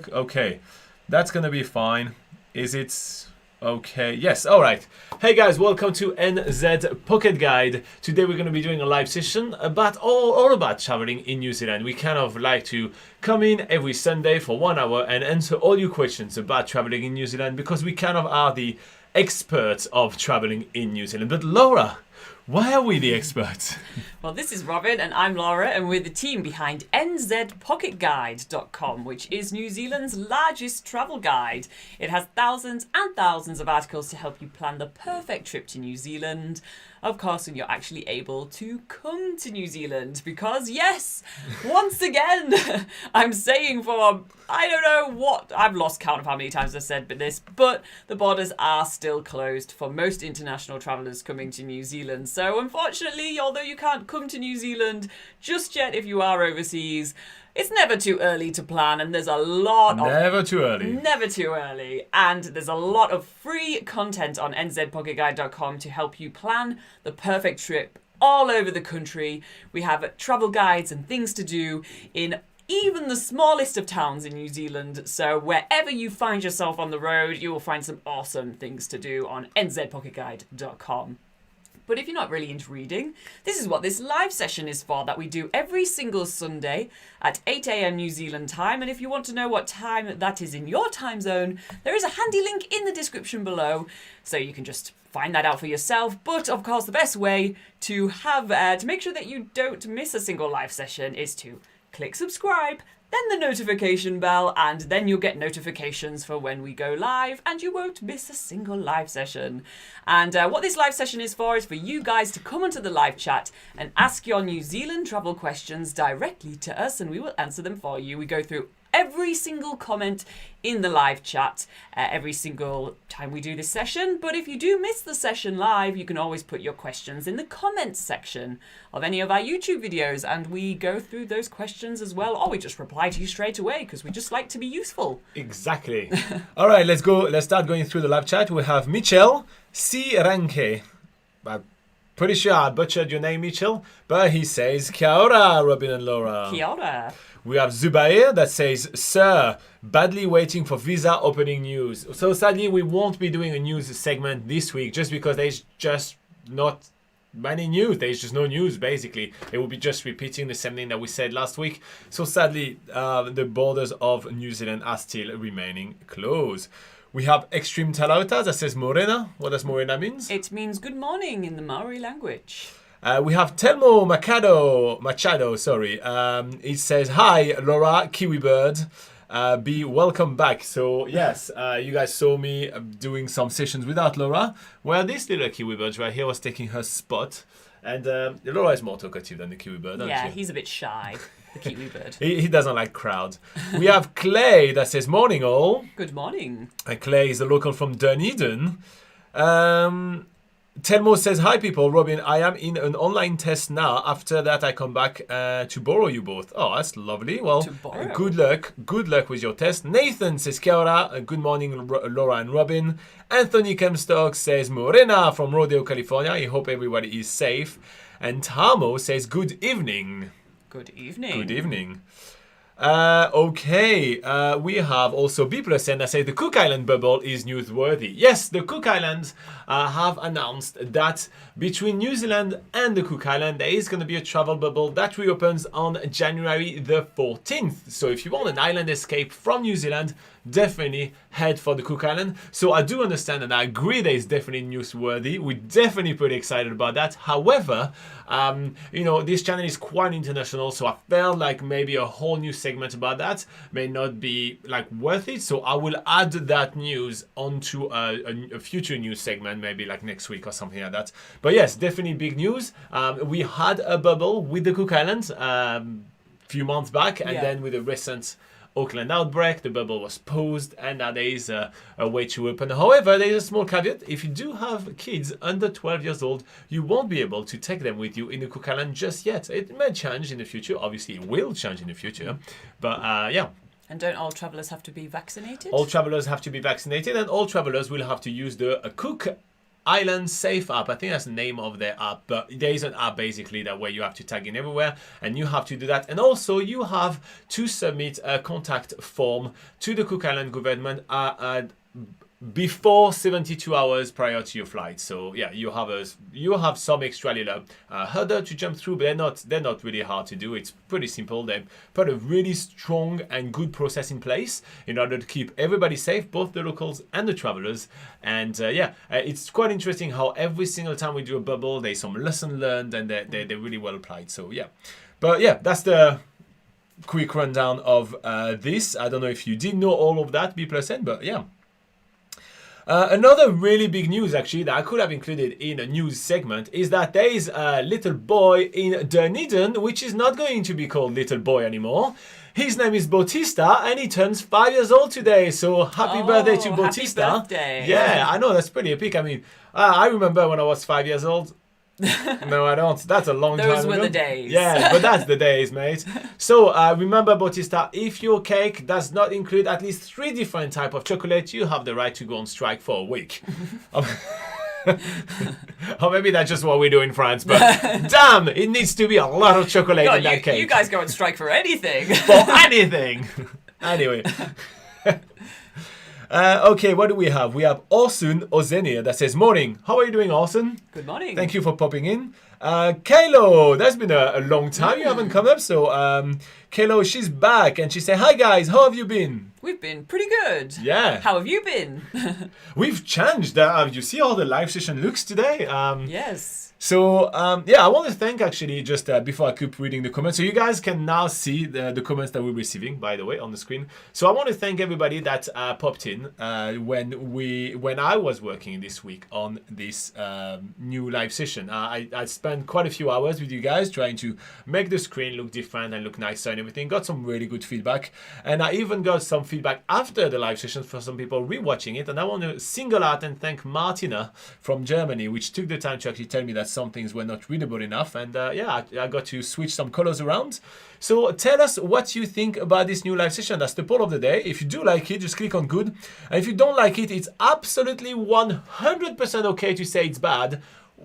look. Okay, that's going to be fine. Is it okay? Yes, all right. Hey guys, welcome to NZ Pocket Guide. Today we're going to be doing a live session about all about traveling in New Zealand. We kind of like to come in every Sunday for 1 hour and answer all your questions about traveling in New Zealand because we kind of are the experts of traveling in New Zealand. But Laura, why are we the experts? Well, this is Robin and I'm Laura and we're the team behind NZPocketGuide.com, which is New Zealand's largest travel guide. It has thousands and thousands of articles to help you plan the perfect trip to New Zealand. Of course, when you're actually able to come to New Zealand, because yes, once again, I'm saying for, I don't know what, I've lost count of how many times I've said this, but the borders are still closed for most international travellers coming to New Zealand. So unfortunately, although you can't come to New Zealand just yet if you are overseas, it's never too early to plan, and there's a lot of... Never too early. Never too early. And there's a lot of free content on nzpocketguide.com to help you plan the perfect trip all over the country. We have travel guides and things to do in even the smallest of towns in New Zealand. So wherever you find yourself on the road, you will find some awesome things to do on nzpocketguide.com. But if you're not really into reading, this is what this live session is for, that we do every single Sunday at 8 a.m. New Zealand time. And if you want to know what time that is in your time zone, there is a handy link in the description below, so you can just find that out for yourself. But of course, the best way to have to make sure that you don't miss a single live session is to click subscribe, then the notification bell, and then you'll get notifications for when we go live, and you won't miss a single live session. And what this live session is for you guys to come onto the live chat and ask your New Zealand travel questions directly to us, and we will answer them for you. We go through every single comment in the live chat every single time we do this session. But if you do miss the session live, you can always put your questions in the comments section of any of our YouTube videos, and we go through those questions as well, or we just reply to you straight away because we just like to be useful. Exactly. All right, let's go. Let's start going through the live chat. We have Michel C. Ranke. I'm pretty sure I butchered your name, Michel, but he says, Kia ora, Robin and Laura. Kia ora. We have Zubair that says, Sir, badly waiting for visa opening news. So sadly, we won't be doing a news segment this week just because there's just not many news. There's just no news, basically. It will be just repeating the same thing that we said last week. So sadly, the borders of New Zealand are still remaining closed. We have Extreme Talauta that says Morena. What does Morena mean? It means good morning in the Maori language. We have Telmo Machado, sorry. It says, hi, Laura, Kiwi Bird. Be welcome back. So, yes, you guys saw me doing some sessions without Laura, where this little Kiwi Bird right here was taking her spot. And Laura is more talkative than the Kiwi Bird, aren't Yeah, you? he's a bit shy, the Kiwi Bird. He doesn't like crowds. We have Clay that says, morning all. Good morning. And Clay is a local from Dunedin. Telmo says, hi people, Robin, I am in an online test now. After that, I come back to borrow you both. Oh, that's lovely. Well, good luck. Good luck with your test. Nathan says, Kia ora, good morning, Laura and Robin. Anthony Kemstock says, Morena from Rodeo, California. I hope everybody is safe. And Tamo says, good evening. Good evening. Good evening. Okay, we have also B+N that says the Cook Island bubble is newsworthy. Yes, the Cook Islands have announced that between New Zealand and the Cook Island, there is going to be a travel bubble that reopens on January the 14th. So if you want an island escape from New Zealand, definitely head for the Cook Island. So I do understand and I agree that it's definitely newsworthy. We're definitely pretty excited about that. However, you know, this channel is quite international, so I felt like maybe a whole new segment about that may not be like worth it. So I will add that news onto a future news segment, maybe like next week or something like that. But yes, definitely big news. We had a bubble with the Cook Islands few months back, and then with the recent Auckland outbreak, the bubble was paused, and now there is a way to open. However, there is a small caveat. If you do have kids under 12 years old, you won't be able to take them with you in the Cook Island just yet. It may change in the future. Obviously, it will change in the future. But yeah. And don't all travellers have to be vaccinated? All travellers have to be vaccinated, and all travellers will have to use the Cook Island Safe app. I think that's the name of their app, but there is an app basically that where you have to tag in everywhere, and you have to do that. And also you have to submit a contact form to the Cook Island government before 72 hours prior to your flight. So yeah, you have some extra little hurdle to jump through, but they're not really hard to do. It's pretty simple. They put a really strong and good process in place in order to keep everybody safe, both the locals and the travelers. And it's quite interesting how every single time we do a bubble, there's some lesson learned, and they're really well applied. So yeah, but yeah, that's the quick rundown of this. I don't know if you did know all of that, B+N, but yeah. Another really big news actually that I could have included in a news segment is that there is a little boy in Dunedin which is not going to be called little boy anymore. His name is Bautista and he turns 5 years old today. So happy birthday to Bautista. Happy birthday. Yeah, I know, that's pretty epic. I mean, I remember when I was 5 years old. No, I don't. That's a long time ago. Those were the days. Yeah, but that's the days, mate. So remember, Bautista, if your cake does not include at least 3 different types of chocolate, you have the right to go on strike for a week. Or maybe that's just what we do in France, but damn, it needs to be a lot of chocolate in that cake. You guys go on strike for anything. For anything. Anyway. Okay, what do we have? We have Orson Ozenia that says, morning. How are you doing, Orson? Good morning. Thank you for popping in. Kaylo, that's been a long time. You haven't come up. So Kaylo, she's back and she said, hi guys, how have you been? We've been pretty good. Yeah. How have you been? We've changed. You see how the live session looks today? Yes. So, I want to thank actually, just before I keep reading the comments, so you guys can now see the comments that we're receiving, by the way, on the screen. So I want to thank everybody that popped in when I was working this week on this new live session. I spent quite a few hours with you guys trying to make the screen look different and look nicer and everything. Got some really good feedback. And I even got some feedback after the live session for some people rewatching it. And I want to single out and thank Martina from Germany, which took the time to actually tell me that some things were not readable enough, and I got to switch some colors around. So tell us what you think about this new live session. That's the poll of the day. If you do like it, just click on good, and if you don't like it, it's absolutely 100% okay to say it's bad.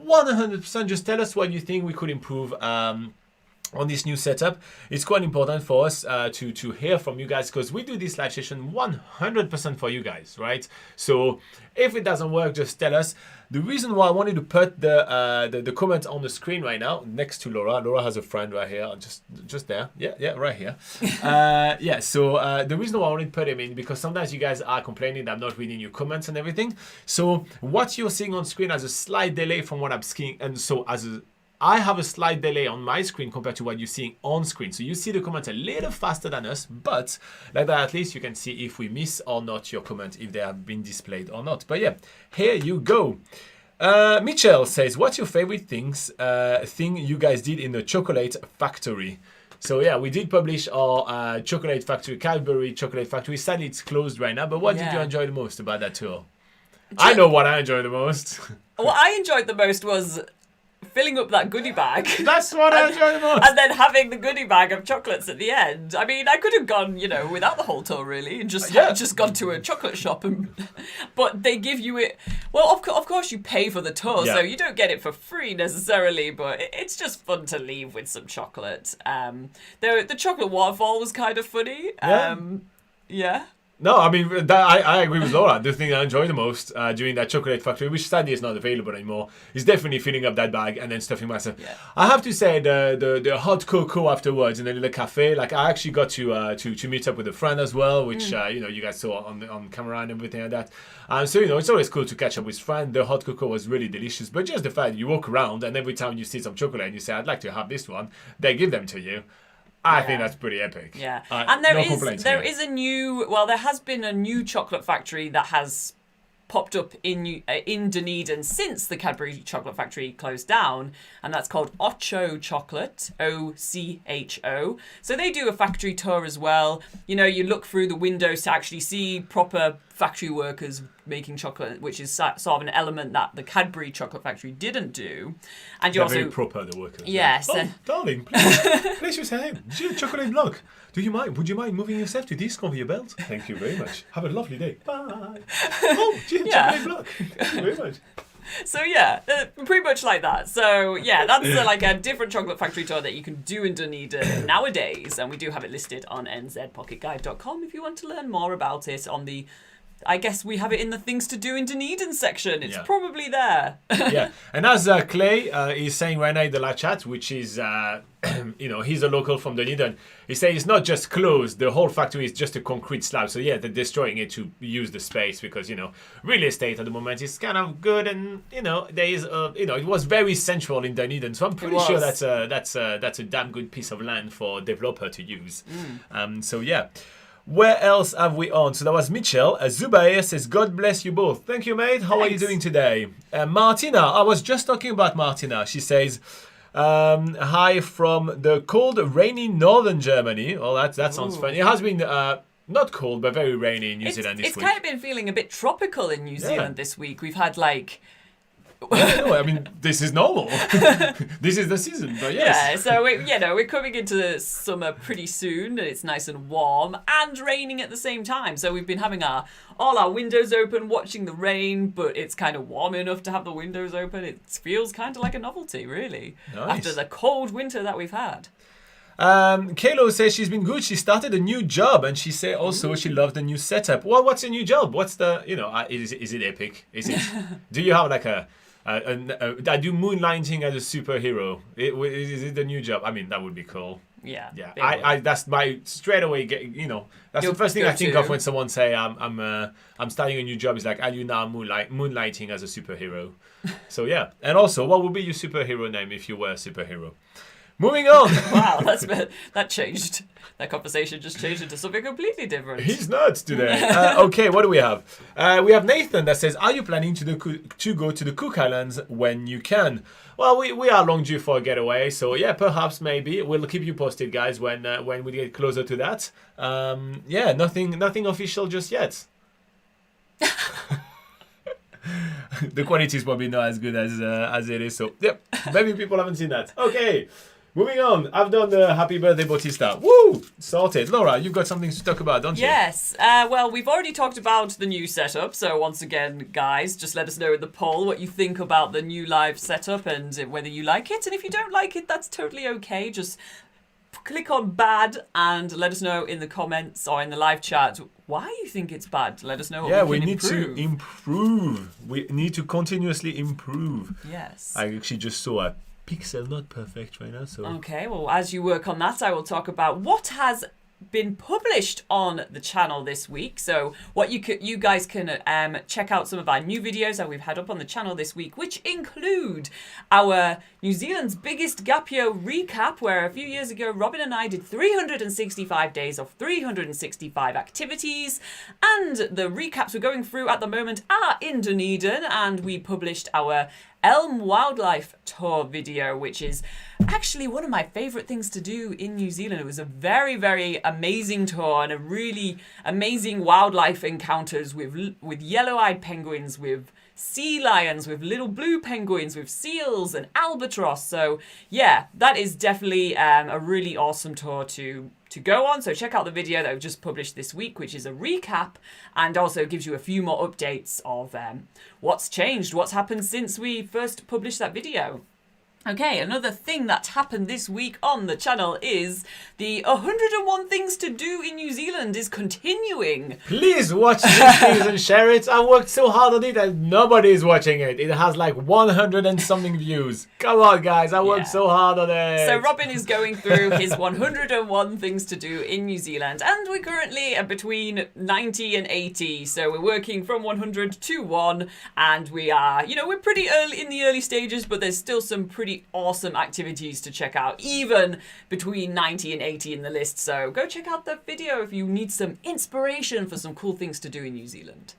100%, just tell us what you think we could improve on this new setup. It's quite important for us to hear from you guys, because we do this live session 100% for you guys, right? So if it doesn't work, just tell us. The reason why I wanted to put the comment on the screen right now next to Laura. Laura has a friend right here, just there. Yeah, right here. So the reason why I wanted to put him in, because sometimes you guys are complaining that I'm not reading your comments and everything. So what you're seeing on screen has a slight delay from what I'm seeing, and so I have a slight delay on my screen compared to what you're seeing on screen. So you see the comments a little faster than us, but like that at least you can see if we miss or not your comment, if they have been displayed or not. But yeah, here you go. Mitchell says, what's your favorite thing you guys did in the chocolate factory? So yeah, we did publish our chocolate factory, Cadbury chocolate factory. Sadly, it's closed right now, but what did you enjoy the most about that tour? I know what I enjoyed the most. What I enjoyed the most was filling up that goodie bag. That's what I enjoy the most. And then having the goodie bag of chocolates at the end. I mean, I could have gone, without the whole tour really, and just gone to a chocolate shop, but they give you it. Well, of course you pay for the tour, so you don't get it for free necessarily, but it's just fun to leave with some chocolate. The chocolate waterfall was kind of funny. Yeah. No, I mean, I agree with Laura. The thing I enjoyed the most during that chocolate factory, which sadly is not available anymore, is definitely filling up that bag and then stuffing myself. Yeah. I have to say, the hot cocoa afterwards in the little cafe, like I actually got to meet up with a friend as well, which you guys saw on camera and everything like that. So it's always cool to catch up with friends. The hot cocoa was really delicious, but just the fact that you walk around and every time you see some chocolate and you say, I'd like to have this one, they give them to you. I think that's pretty epic. Yeah, and there has been a new chocolate factory that has popped up in Dunedin since the Cadbury chocolate factory closed down, and that's called Ocho Chocolate, Ocho. So they do a factory tour as well. You look through the windows to actually see proper factory workers making chocolate, which is sort of an element that the Cadbury chocolate factory didn't do. And they're very proper, the workers. Yes. Oh, darling, please your name. Do you have chocolate block? Would you mind moving yourself to this conveyor belt? Thank you very much. Have a lovely day. Bye. Oh, do you have chocolate block? Thank you very much. So yeah, pretty much like that. So yeah, that's like a different chocolate factory tour that you can do in Dunedin nowadays, and we do have it listed on nzpocketguide.com if you want to learn more about it. On the, I guess we have it in the things to do in Dunedin section. It's probably there. Yeah, and as Clay is saying right now in the live chat, which is he's a local from Dunedin. He says it's not just closed; the whole factory is just a concrete slab. So yeah, they're destroying it to use the space because real estate at the moment is kind of good, and there is it was very central in Dunedin, so I'm pretty sure that's a damn good piece of land for a developer to use. So yeah. Where else have we on? So that was Mitchell. Zubair says, God bless you both. Thank you, mate. How are you doing today? Martina, I was just talking about Martina. She says, hi from the cold, rainy northern Germany. Oh, that sounds funny. It has been not cold, but very rainy in New Zealand this week. It's kind of been feeling a bit tropical in New Zealand this week. We've had like... no, I mean, this is normal. This is the season, but yes. Yeah, so we're coming into summer pretty soon, and it's nice and warm and raining at the same time. So we've been having all our windows open, watching the rain, but it's kind of warm enough to have the windows open. It feels kind of like a novelty, really, after the cold winter that we've had. Kaylo says she's been good. She started a new job, and she said also she loved the new setup. Well, what's a new job? What's the is it epic? Is it? Do you have like I do moonlighting as a superhero. Is it the new job? I mean, that would be cool. Yeah. I that's my straight away. That's the first thing I think of when someone say I'm starting a new job. Is like, are you now moonlighting as a superhero? So yeah, and also, what would be your superhero name if you were a superhero? Moving on. Wow, that changed. That conversation just changed into something completely different. He's nuts today. Okay, what do we have? We have Nathan that says, are you planning to go to the Cook Islands when you can? Well, we are long due for a getaway, so yeah, perhaps, maybe. We'll keep you posted, guys, when we get closer to that. Yeah, nothing official just yet. The quality is probably not as good as it is, so yep, maybe people haven't seen that. Okay. Moving on, I've done the Happy Birthday Bautista. Woo! Sorted. Laura, you've got something to talk about, don't you? Yes. Well, we've already talked about the new setup. So once again, guys, just let us know in the poll what you think about the new live setup and whether you like it. And if you don't like it, that's totally okay. Just click on bad and let us know in the comments or in the live chat why you think it's bad. Let us know what we can improve. To improve. We need to continuously improve. Yes. I actually just saw a pixel not perfect right now, so okay, well, as you work on that, I will talk about what has been published on the channel this week. So what you guys can check out some of our new videos that we've had up on the channel this week, which include our New Zealand's biggest gap year recap, where a few years ago Robin and I did 365 days of 365 activities, and the recaps we're going through at the moment are in Dunedin, and we published our Elm Wildlife Tour video, which is actually one of my favourite things to do in New Zealand. It was a very, very amazing tour and a really amazing wildlife encounters with yellow-eyed penguins, with sea lions, with little blue penguins, with seals and albatross. So yeah, that is definitely a really awesome tour to go on. So check out the video that I've just published this week, which is a recap and also gives you a few more updates of what's changed, what's happened since we first published that video. Okay, another thing that happened this week on the channel is the 101 Things to Do in New Zealand is continuing. Please watch these things and share it. I worked so hard on it and nobody is watching it. It has like 100 and something views. Come on, guys. I worked so hard on it. So Robin is going through his 101 Things to Do in New Zealand, and we're currently between 90 and 80. So we're working from 100 to 1, and we are, we're pretty early in the early stages, but there's still some pretty awesome activities to check out, even between 90 and 80 in the list. So go check out the video if you need some inspiration for some cool things to do in New Zealand.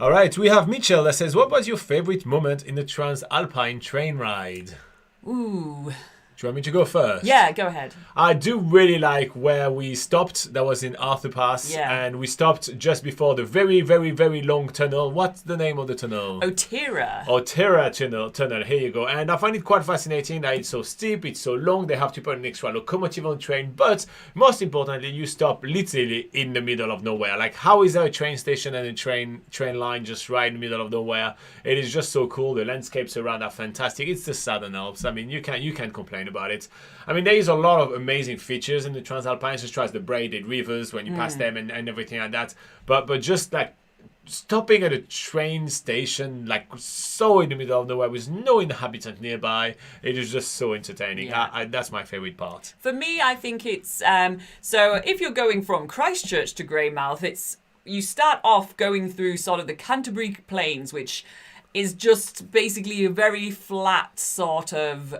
All right, we have Mitchell that says, what was your favorite moment in the Transalpine train ride? Ooh. Do you want me to go first? Yeah, go ahead. I do really like where we stopped. That was in Arthur Pass. Yeah. And we stopped just before the very, very, very long tunnel. What's the name of the tunnel? Otira. Otira tunnel. Here you go. And I find it quite fascinating that it's so steep, it's so long. They have to put an extra locomotive on the train. But most importantly, you stop literally in the middle of nowhere. Like, how is there a train station and a train line just right in the middle of nowhere? It is just so cool. The landscapes around are fantastic. It's the Southern Alps. I mean, you can't complain about it. I mean, there is a lot of amazing features in the Transalpine, such as the braided rivers when you pass them and everything like that. But just like stopping at a train station, like so in the middle of nowhere with no inhabitant nearby, it is just so entertaining. Yeah. That's my favorite part. For me, I think it's so if you're going from Christchurch to Greymouth, you start off going through sort of the Canterbury Plains, which is just basically a very flat sort of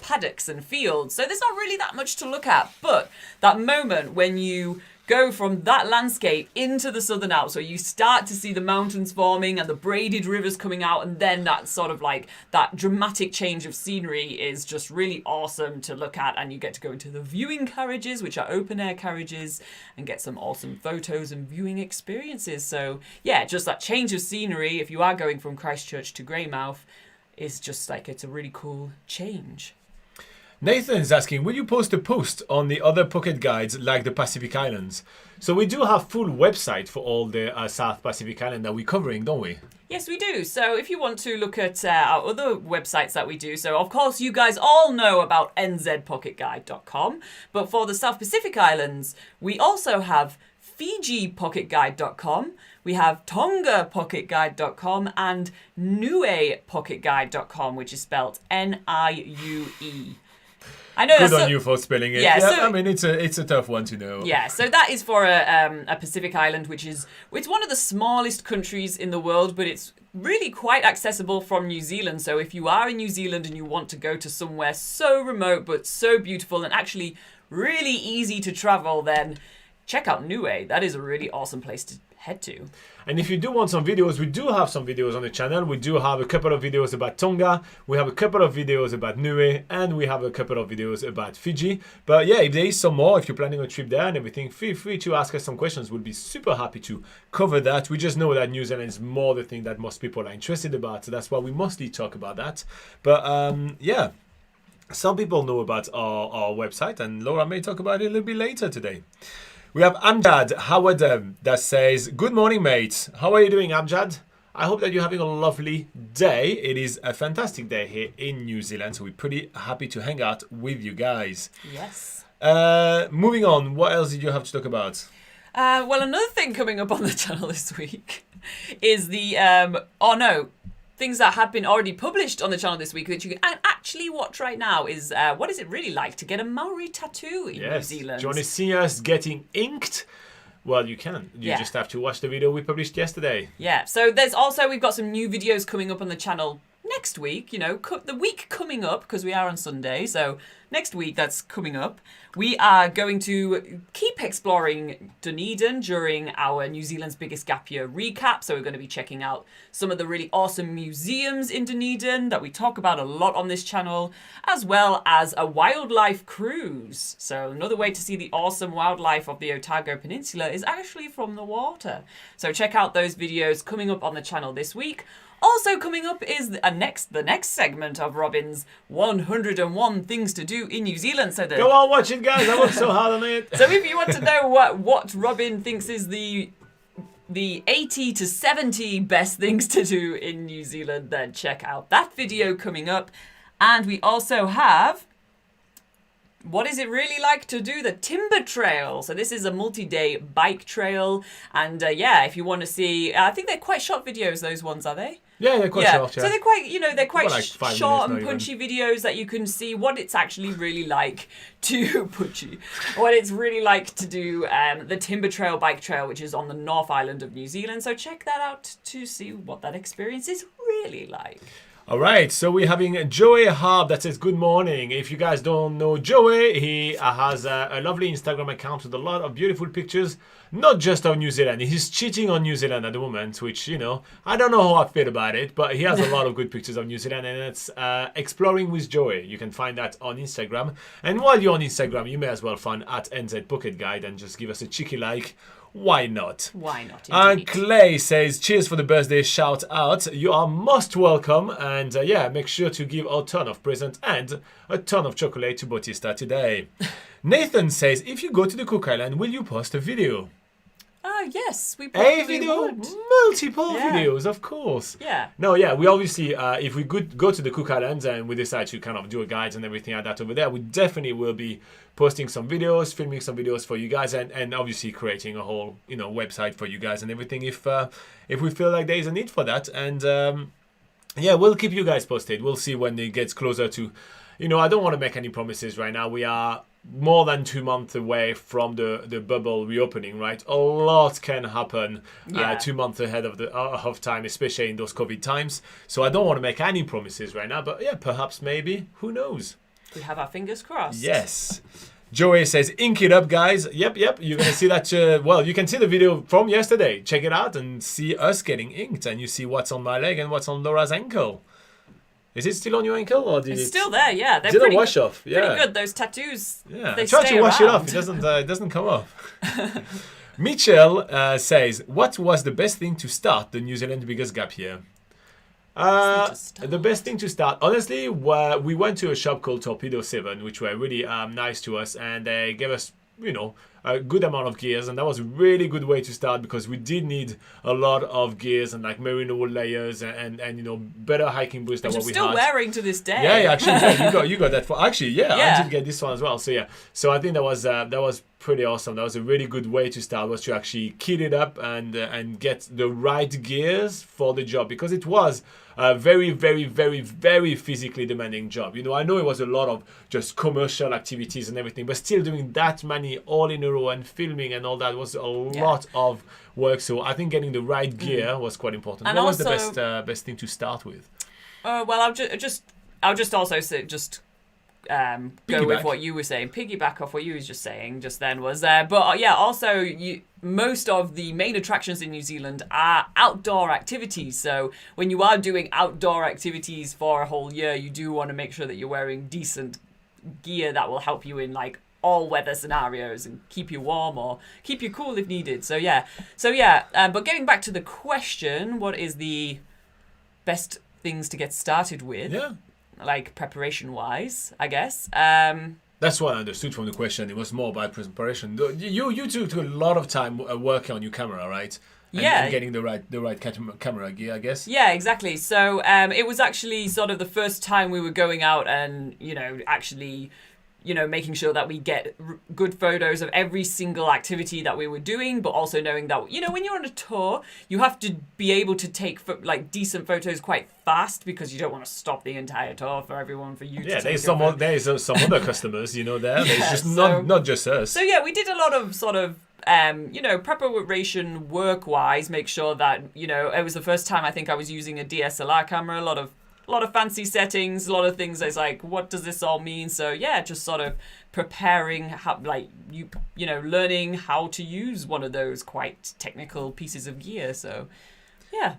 paddocks and fields. So there's not really that much to look at. But that moment when you go from that landscape into the Southern Alps, where you start to see the mountains forming and the braided rivers coming out, and then that sort of like that dramatic change of scenery is just really awesome to look at. And you get to go into the viewing carriages, which are open air carriages, and get some awesome photos and viewing experiences. So yeah, just that change of scenery, if you are going from Christchurch to Greymouth, is just like, it's a really cool change. Nathan is asking, will you post a post on the other pocket guides like the Pacific Islands? So we do have full website for all the South Pacific Island that we're covering, don't we? Yes, we do. So if you want to look at our other websites that we do, so of course you guys all know about nzpocketguide.com, but for the South Pacific Islands, we also have FijiPocketGuide.com, we have TongaPocketGuide.com, and NiuePocketGuide.com, which is spelled Niue. I know Good that's on you for spelling it. Yeah, so, I mean, it's a tough one to know. Yeah, so that is for a Pacific island, it's one of the smallest countries in the world, but it's really quite accessible from New Zealand. So if you are in New Zealand and you want to go to somewhere so remote but so beautiful and actually really easy to travel, then check out Niue. That is a really awesome place to head to. And if you do want some videos, we do have some videos on the channel. We do have a couple of videos about Tonga, we have a couple of videos about Niue, and we have a couple of videos about Fiji. But yeah, if there is some more, if you're planning a trip there and everything, feel free to ask us some questions. We'll be super happy to cover that. We just know that New Zealand is more the thing that most people are interested about, so that's why we mostly talk about that. But yeah, some people know about our website, and Laura may talk about it a little bit later today. We have Amjad Howard that says, good morning, mate. How are you doing, Amjad? I hope that you're having a lovely day. It is a fantastic day here in New Zealand, so we're pretty happy to hang out with you guys. Yes. Moving on, what else did you have to talk about? Well, another thing coming up on the channel this week is the, things that have been already published on the channel this week that you can actually watch right now is what is it really like to get a Maori tattoo in New Zealand? Do you want to see us getting inked? Well, you can. You just have to watch the video we published yesterday. Yeah, so we've got some new videos coming up on the channel next week, the week coming up, because we are on Sunday, so next week that's coming up. We are going to keep exploring Dunedin during our New Zealand's Biggest Gap Year recap. So we're going to be checking out some of the really awesome museums in Dunedin that we talk about a lot on this channel, as well as a wildlife cruise. So another way to see the awesome wildlife of the Otago Peninsula is actually from the water. So check out those videos coming up on the channel this week. Also coming up is the next segment of Robin's 101 Things to Do in New Zealand. So go on, watch it, guys. I worked so hard on it. So if you want to know what Robin thinks is the 80 to 70 best things to do in New Zealand, then check out that video coming up. And we also have, what is it really like to do the Timber Trail? So this is a multi-day bike trail. And if you want to see, I think they're quite short videos, those ones, are they? Yeah, they're quite short. Yeah. So they're quite like short and punchy videos that you can see what it's actually really like to what it's really like to do the Timber Trail bike trail, which is on the North Island of New Zealand. So check that out to see what that experience is really like. All right, so we're having Joey Hub that says good morning. If you guys don't know Joey, he has a lovely Instagram account with a lot of beautiful pictures, not just of New Zealand. He's cheating on New Zealand at the moment, which, you know, I don't know how I feel about it, but he has a lot of good pictures of New Zealand, and it's Exploring with Joey. You can find that on Instagram. And while you're on Instagram, you may as well find at NZ Pocket Guide and just give us a cheeky like. Why not? Why not? And Clay says, cheers for the birthday shout out. You are most welcome. And yeah, make sure to give a ton of present and a ton of chocolate to Bautista today. Nathan says, if you go to the Cook Island, will you post a video? Yes, we probably A video? would. Multiple videos, of course. Yeah. No, yeah, we obviously, if we could go to the Cook Islands and we decide to kind of do a guide and everything like that over there, we definitely will be posting some videos, filming some videos for you guys, and obviously creating a whole, you know, website for you guys and everything if we feel like there is a need for that. And yeah, we'll keep you guys posted. We'll see when it gets closer to, you know, I don't want to make any promises right now. We are more than 2 months away from the bubble reopening, right? A lot can happen 2 months ahead of time, especially in those COVID times. So I don't want to make any promises right now, but yeah, perhaps, maybe, who knows? We have our fingers crossed. Yes. Joey says, ink it up, guys. Yep. You're going to see that. Well, you can see the video from yesterday. Check it out and see us getting inked. And you see what's on my leg and what's on Laura's ankle. Is it still on your ankle, or did it's still there? Yeah, they're didn't wash off. Yeah, pretty good. Those tattoos. Yeah, they try stay to wash around. it off. It doesn't come off. Mitchell says, what was the best thing to start the New Zealand biggest gap year? The best thing to start, honestly, we went to a shop called Torpedo 7, which were really nice to us, and they gave us, you know, a good amount of gears, and that was a really good way to start because we did need a lot of gears and like merino wool layers and you know, better hiking boots than what we had. Which I'm still wearing to this day. Yeah, actually, yeah, you got that for actually, I did get this one as well. So yeah, so I think that was pretty awesome. That was a really good way to start, was to actually kit it up and get the right gears for the job, because it was a very, very, very, very physically demanding job. You know, I know it was a lot of just commercial activities and everything, but still doing that many all in a row and filming and all that was a lot of work. So I think getting the right gear was quite important. And what also, was the best thing to start with? Well, I'll just also say, go with what you were saying, piggyback off what you were just saying just then was but yeah, also most of the main attractions in New Zealand are outdoor activities, so when you are doing outdoor activities for a whole year, you do want to make sure that you're wearing decent gear that will help you in like all weather scenarios and keep you warm or keep you cool if needed. So yeah, but getting back to the question, what is the best things to get started with? Like preparation wise, I guess. That's what I understood from the question. It was more about preparation. You took a lot of time working on your camera, right? And getting the right camera gear, I guess. Yeah, exactly. So it was actually sort of the first time we were going out and, you know, actually, you know, making sure that we get good photos of every single activity that we were doing, but also knowing that, you know, when you're on a tour, you have to be able to take like decent photos quite fast, because you don't want to stop the entire tour for everyone for you to take. There's some other customers, you know, there's just not just us. So yeah, we did a lot of sort of you know, preparation work-wise, make sure that, you know, it was the first time I think I was using a DSLR camera, a lot of fancy settings, a lot of things. It's like, what does this all mean? So yeah, just sort of preparing how, like, you know, learning how to use one of those quite technical pieces of gear. So yeah.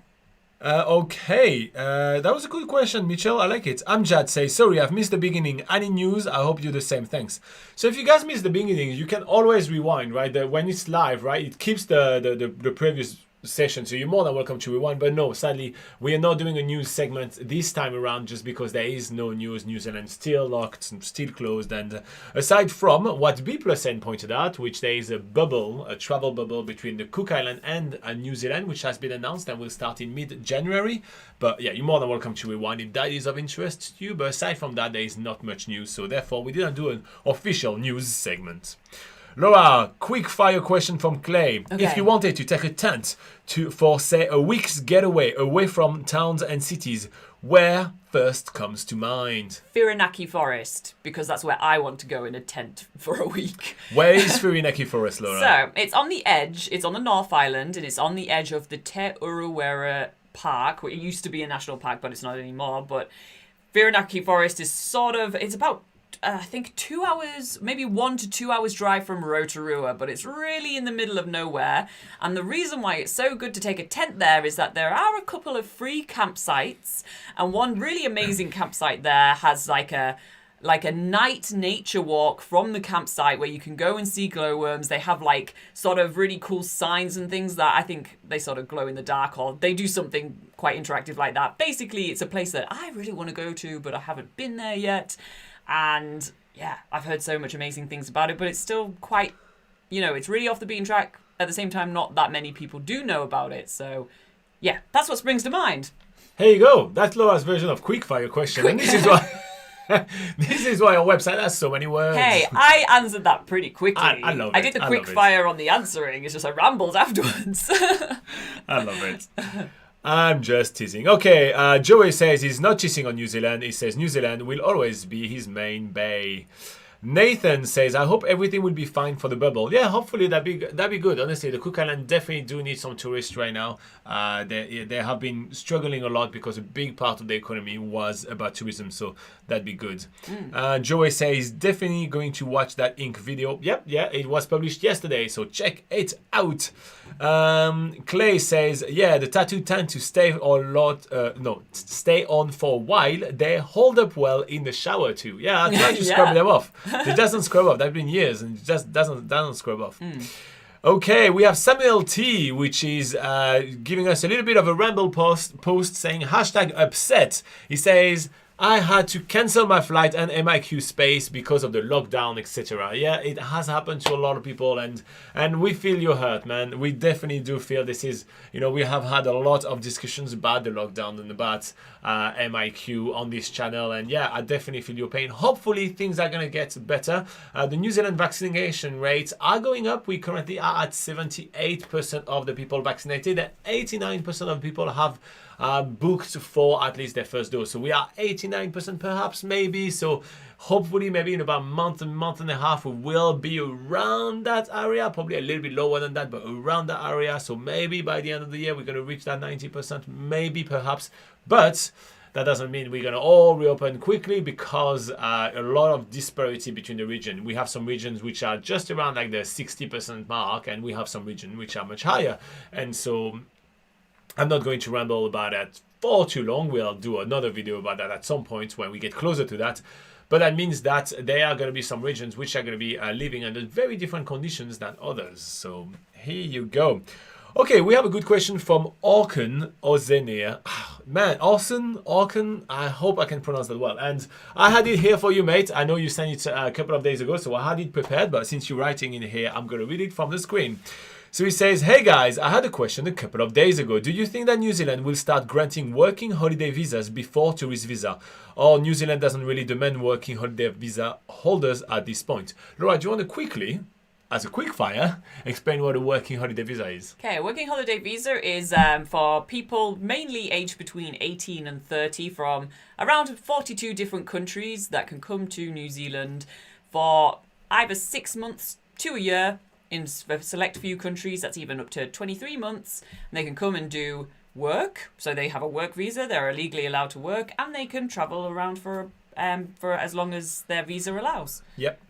Okay, that was a good question, Mitchell. I like it. Amjad says, sorry, I've missed the beginning. Any news? I hope you do the same. Thanks. So if you guys missed the beginning, you can always rewind, right? When it's live, right? It keeps the previous session, so you're more than welcome to rewind. But no, sadly, we are not doing a news segment this time around, just because there is no news. New Zealand still locked, still closed, and aside from what B+N pointed out, which there is a travel bubble between the Cook Island and New Zealand, which has been announced and will start in mid-January. But yeah, you're more than welcome to rewind if that is of interest to you. But aside from that, there is not much news, so therefore we didn't do an official news segment. Laura, quick fire question from Clay. Okay. If you wanted to take a tent for say a week's getaway away from towns and cities, where first comes to mind? Whirinaki Forest, because that's where I want to go in a tent for a week. Where is Whirinaki Forest, Laura? So, it's on the edge, it's on the North Island, and it's on the edge of the Te Urewera park. It used to be a national park, but it's not anymore. But Whirinaki Forest is it's about I think 2 hours, maybe 1 to 2 hours drive from Rotorua, but it's really in the middle of nowhere. And the reason why it's so good to take a tent there is that there are a couple of free campsites, and one really amazing campsite there has like a night nature walk from the campsite where you can go and see glowworms. They have like sort of really cool signs and things that I think they sort of glow in the dark, or they do something quite interactive like that. Basically, it's a place that I really want to go to, but I haven't been there yet. And yeah, I've heard so much amazing things about it, but it's still quite, it's really off the beaten track. At the same time, not that many people do know about it. So yeah, that's what springs to mind. Here you go. That's Laura's version of quickfire question. And this is why this is why our website has so many words. Hey, I answered that pretty quickly. I love it. I did the quickfire on the answering. It's just I rambled afterwards. I love it. I'm just teasing. Okay, Joey says he's not cheating on New Zealand. He says New Zealand will always be his main bay. Nathan says, I hope everything will be fine for the bubble. Yeah, hopefully that'd be good. Honestly, the Cook Islands definitely do need some tourists right now. They have been struggling a lot because a big part of the economy was about tourism, so that'd be good. Joey says he's definitely going to watch that Ink video. Yep, yeah, it was published yesterday, so check it out. Clay says, yeah, the tattoo tend to stay on for a while. They hold up well in the shower too. Yeah, I tried to scrub them off. It doesn't scrub off. That's been years, and it just doesn't scrub off. Okay, we have Samuel T, which is giving us a little bit of a ramble post saying #upset. He says, I had to cancel my flight and MIQ space because of the lockdown, etc. Yeah, it has happened to a lot of people, and we feel your hurt, man. We definitely do feel this is, we have had a lot of discussions about the lockdown and about MIQ on this channel, and yeah, I definitely feel your pain. Hopefully things are going to get better. The New Zealand vaccination rates are going up. We currently are at 78% of the people vaccinated, and 89% of people have booked for at least their first dose. So we are 89% perhaps, maybe. So hopefully maybe in about a month and a half we will be around that area, probably a little bit lower than that, but around that area. So maybe by the end of the year we're going to reach that 90%, maybe perhaps. But that doesn't mean we're going to all reopen quickly, because a lot of disparity between the region. We have some regions which are just around like the 60% mark, and we have some regions which are much higher. And so I'm not going to ramble about that for too long. We'll do another video about that at some point when we get closer to that. But that means that there are going to be some regions which are going to be living under very different conditions than others. So here you go. Okay, we have a good question from Orkan Ozenir. Man, Orkan, I hope I can pronounce that well. And I had it here for you, mate. I know you sent it a couple of days ago, so I had it prepared. But since you're writing in here, I'm going to read it from the screen. So he says, hey guys, I had a question a couple of days ago. Do you think that New Zealand will start granting working holiday visas before tourist visa? Or New Zealand doesn't really demand working holiday visa holders at this point? Laura, do you want to quickly, as a quick fire, explain what a working holiday visa is? Okay, a working holiday visa is for people mainly aged between 18 and 30 from around 42 different countries that can come to New Zealand for either 6 months to a year. In a select few countries, that's even up to 23 months. And they can come and do work. So they have a work visa. They're legally allowed to work, and they can travel around for as long as their visa allows. Yep.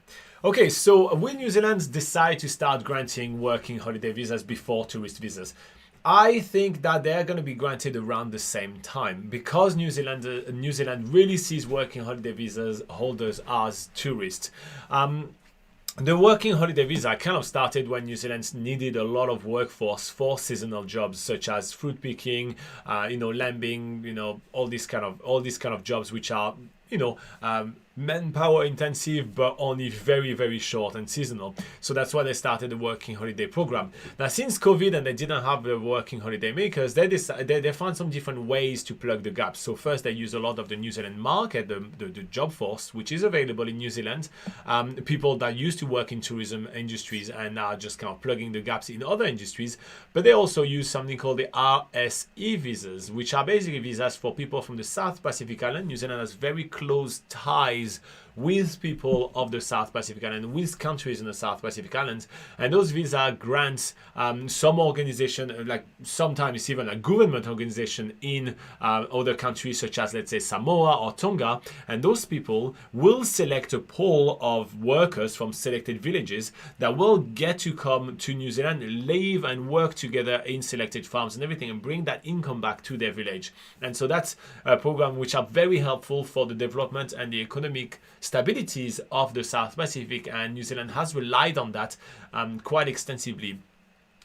Okay, so will New Zealand decide to start granting working holiday visas before tourist visas? I think that they're going to be granted around the same time, because New Zealand really sees working holiday visas holders as tourists. The working holiday visa kind of started when New Zealand needed a lot of workforce for seasonal jobs such as fruit picking, lambing, all these kind of jobs which are, manpower intensive but only very, very short and seasonal. So that's why they started the working holiday program. Now since COVID and they didn't have the working holiday makers, they found some different ways to plug the gaps. So first they use a lot of the New Zealand market, the job force which is available in New Zealand, people that used to work in tourism industries and are just kind of plugging the gaps in other industries. But they also use something called the RSE visas, which are basically visas for people from the South Pacific Island. New Zealand has very close ties with people of the South Pacific Island, with countries in the South Pacific Islands. And those visa grants some organization, like sometimes it's even a government organization in other countries such as, let's say, Samoa or Tonga. And those people will select a pool of workers from selected villages that will get to come to New Zealand, live and work together in selected farms and everything, and bring that income back to their village. And so that's a program which are very helpful for the development and the economic stabilities of the South Pacific, and New Zealand has relied on that quite extensively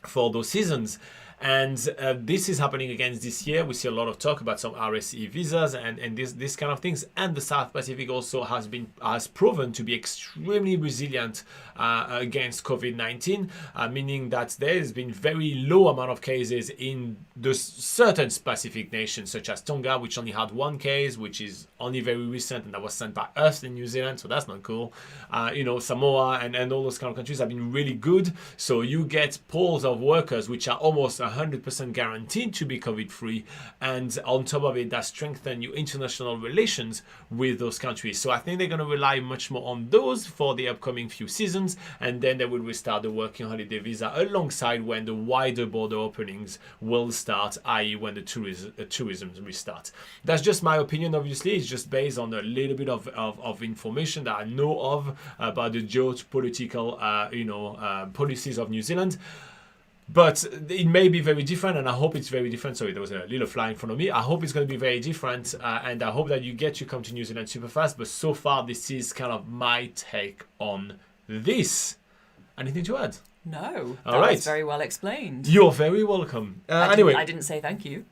for those seasons. And this is happening again this year. We see a lot of talk about some RSE visas and this kind of things. And the South Pacific also has proven to be extremely resilient against COVID-19, meaning that there has been very low amount of cases in the certain Pacific nations, such as Tonga, which only had one case, which is only very recent, and that was sent by us in New Zealand, so that's not cool. Samoa and all those kind of countries have been really good. So you get pools of workers which are almost 100% guaranteed to be COVID-free, and on top of it, that strengthen your international relations with those countries. So I think they're going to rely much more on those for the upcoming few seasons, and then they will restart the working holiday visa alongside when the wider border openings will start, i.e. when the tourism restart. That's just my opinion, obviously. It's just based on a little bit of information that I know of about the geopolitical policies of New Zealand. But it may be very different, and I hope it's very different. Sorry, there was a little fly in front of me. I hope it's going to be very different, and I hope that you get to come to New Zealand super fast. But so far, this is kind of my take on this. Anything to add? No. All that right. was very well explained. You're very welcome. Anyway. I didn't say thank you.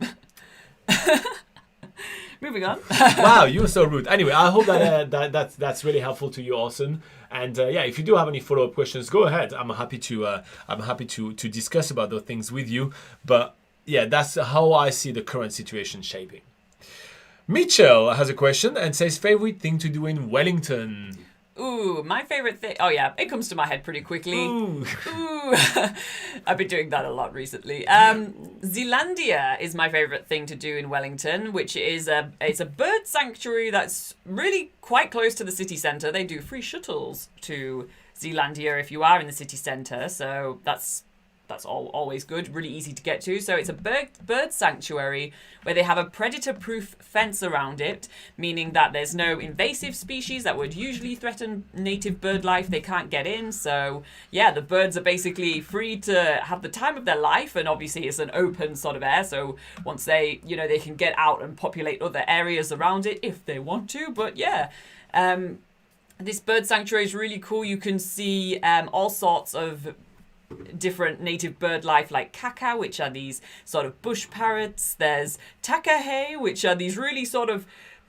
Moving on. Wow, you're so rude. Anyway, I hope that that's really helpful to you, Orson. And if you do have any follow-up questions, go ahead. I'm happy to discuss about those things with you. But yeah, that's how I see the current situation shaping. Mitchell has a question and says, favorite thing to do in Wellington? Ooh, my favorite thing. Oh yeah, it comes to my head pretty quickly. Ooh. I've been doing that a lot recently. Zealandia is my favorite thing to do in Wellington, which is it's a bird sanctuary that's really quite close to the city centre. They do free shuttles to Zealandia if you are in the city centre, so that's always good, really easy to get to. So it's a bird sanctuary where they have a predator-proof fence around it, meaning that there's no invasive species that would usually threaten native bird life. They can't get in. So yeah, the birds are basically free to have the time of their life, and obviously it's an open sort of air. So once they can get out and populate other areas around it if they want to. But yeah, this bird sanctuary is really cool. You can see all sorts of different native bird life, like kaka, which are these sort of bush parrots. There's takahe, which are these really sort of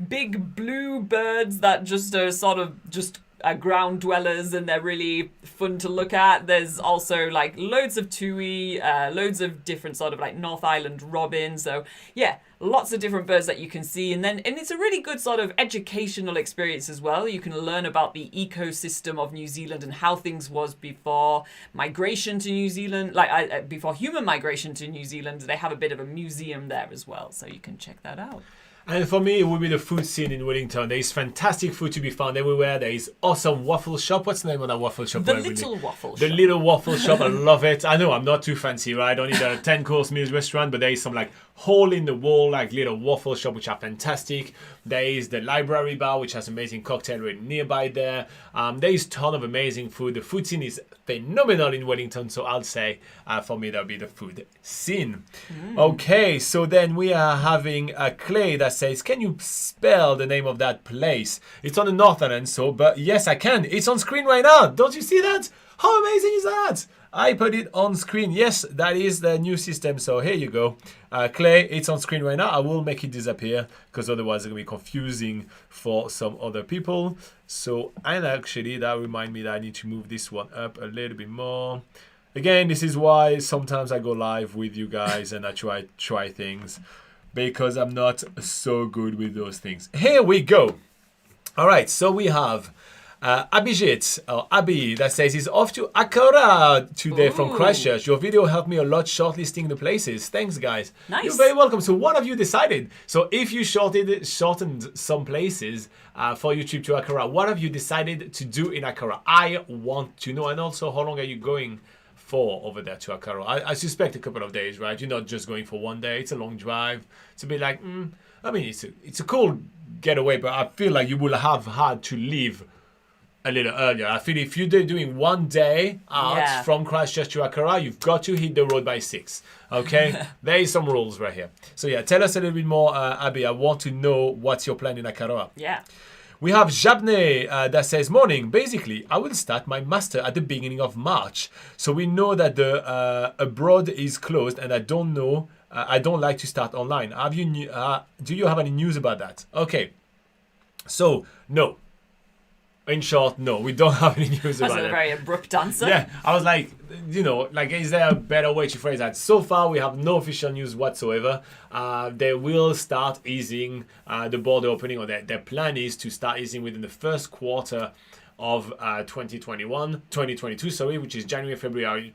big blue birds that just are sort of just ground dwellers, and they're really fun to look at. There's also like loads of tui, loads of different sort of like North Island robin. So yeah, lots of different birds that you can see, and it's a really good sort of educational experience as well. You can learn about the ecosystem of New Zealand and how things was before migration to New Zealand, before human migration to New Zealand. They have a bit of a museum there as well, so you can check that out. And for me, it would be the food scene in Wellington. There is fantastic food to be found everywhere. There is awesome waffle shop. What's the name of that waffle shop? The Little Waffle Shop. The Little Waffle Shop. I love it. I know I'm not too fancy, right? I don't need a 10-course meal restaurant, but there is some like hole-in-the-wall like little waffle shop which are fantastic. There is the library bar, which has amazing cocktail right nearby there. There is a ton of amazing food. The food scene is phenomenal in Wellington, so I'll say for me that'll be the food scene. Okay, so then we are having a Clay that says, can you spell the name of that place? It's on the North Island, but yes, I can. It's on screen right now. Don't you see that? How amazing is that? I put it on screen. Yes, that is the new system. So here you go. Clay, it's on screen right now. I will make it disappear because otherwise it's going to be confusing for some other people. So, and actually that reminds me that I need to move this one up a little bit more. Again, this is why sometimes I go live with you guys and I try things because I'm not so good with those things. Here we go. All right, so we have Abhijit, or Abhi, that says he's off to Akara today from Ooh. Christchurch. Your video helped me a lot shortlisting the places. Thanks, guys. Nice. You're very welcome. So one of you decided. So if you shortened some places for your trip to Akara, what have you decided to do in Akara? I want to know. And also, how long are you going for over there to Akara? I suspect a couple of days, right? You're not just going for one day. It's a long drive. It's a bit like, I mean, it's a cool getaway, but I feel like you will have had to leave a little earlier. I feel if you're doing one day out from Christchurch to Akara, you've got to hit the road by 6. Okay? There is some rules right here. So yeah, tell us a little bit more, Abby. I want to know what's your plan in Akara. Yeah. We have Jabne that says, morning. Basically, I will start my master at the beginning of March. So we know that the abroad is closed, and I don't know. I don't like to start online. Do you have any news about that? Okay. So no. In short, no, we don't have any news about it. That's a very abrupt answer. Yeah, I was like, is there a better way to phrase that? So far, we have no official news whatsoever. They will start easing the border opening, or their plan is to start easing within the first quarter of 2022, which is January, February,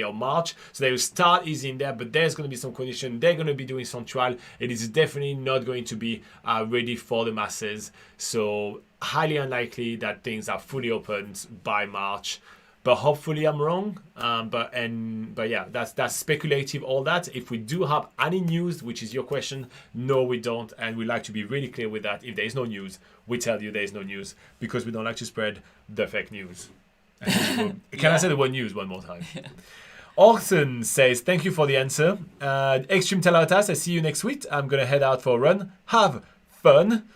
or March. So they will start easing there, but there's going to be some condition. They're going to be doing some trial. It is definitely not going to be ready for the masses. So highly unlikely that things are fully opened by March. But hopefully I'm wrong. But yeah, that's speculative, all that. If we do have any news, which is your question, no, we don't. And we like to be really clear with that. If there is no news, we tell you there is no news, because we don't like to spread the fake news. Can I say the word news one more time? Orson says, thank you for the answer. Extreme Talatas, I see you next week. I'm going to head out for a run. Have fun.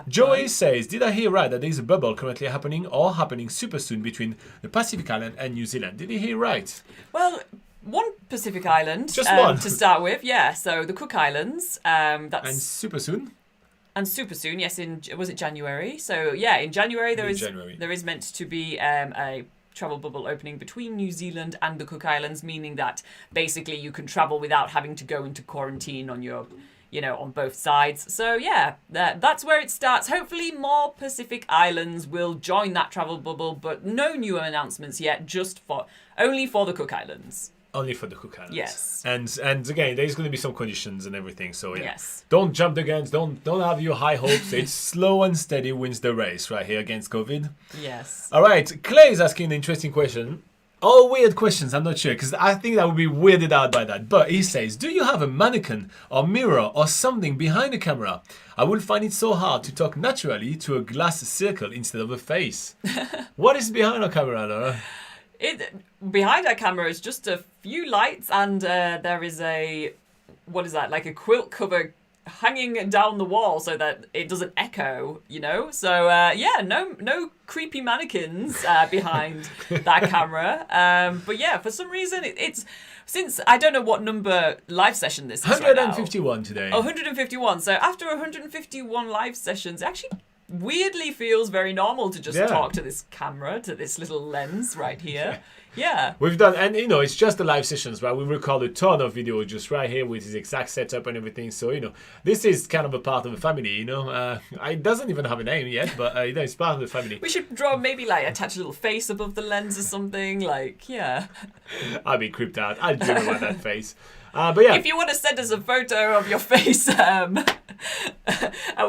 Joey says, did I hear right that there is a bubble currently happening or happening super soon between the Pacific Island and New Zealand? Did he hear right? Well, one Pacific Island. Just one. To start with, yeah. So the Cook Islands. And super soon? And super soon, yes. Was it January? So yeah, in January there is meant to be a travel bubble opening between New Zealand and the Cook Islands, meaning that basically you can travel without having to go into quarantine on your, on both sides. So yeah, that's where it starts. Hopefully more Pacific Islands will join that travel bubble, but no new announcements yet, only for the Cook Islands. Only for the Cook Islands. Yes. And again, there's going to be some conditions and everything. So yeah, yes. Don't jump the guns. Don't have your high hopes. It's slow and steady wins the race right here against COVID. Yes. All right. Clay is asking an interesting question. All weird questions. I'm not sure, because I think that would be weirded out by that. But he says, do you have a mannequin or mirror or something behind the camera? I will find it so hard to talk naturally to a glass circle instead of a face. What is behind our camera, Laura? Behind our camera is just a few lights, and there is like a quilt cover hanging down the wall so that it doesn't echo, So no creepy mannequins behind that camera. But yeah, for some reason it's since I don't know what number live session this is. 151 right today. Oh, 151. So after 151 live sessions, it actually weirdly feels very normal to just talk to this camera, to this little lens right here. Yeah. We've done, and it's just the live sessions, right? We record a ton of video just right here with his exact setup and everything. So, this is kind of a part of the family, It doesn't even have a name yet, but, it's part of the family. We should maybe attach a little face above the lens or something, I'd be creeped out. I'd dream about that face. But yeah. If you want to send us a photo of your face, and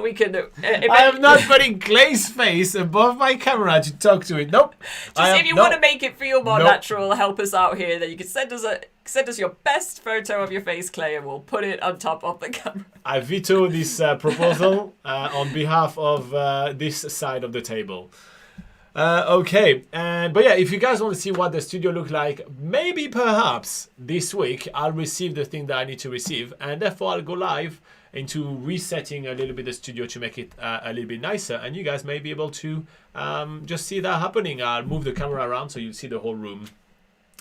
we can. I am not putting Clay's face above my camera to talk to it. Nope. If you want to make it feel more natural, help us out here. Then you can send us your best photo of your face, Clay, and we'll put it on top of the camera. I veto this proposal on behalf of this side of the table. Okay, but yeah, if you guys want to see what the studio look like, maybe perhaps this week I'll receive the thing that I need to receive, and therefore I'll go live into resetting a little bit the studio to make it a little bit nicer, and you guys may be able to just see that happening. I'll move the camera around so you see the whole room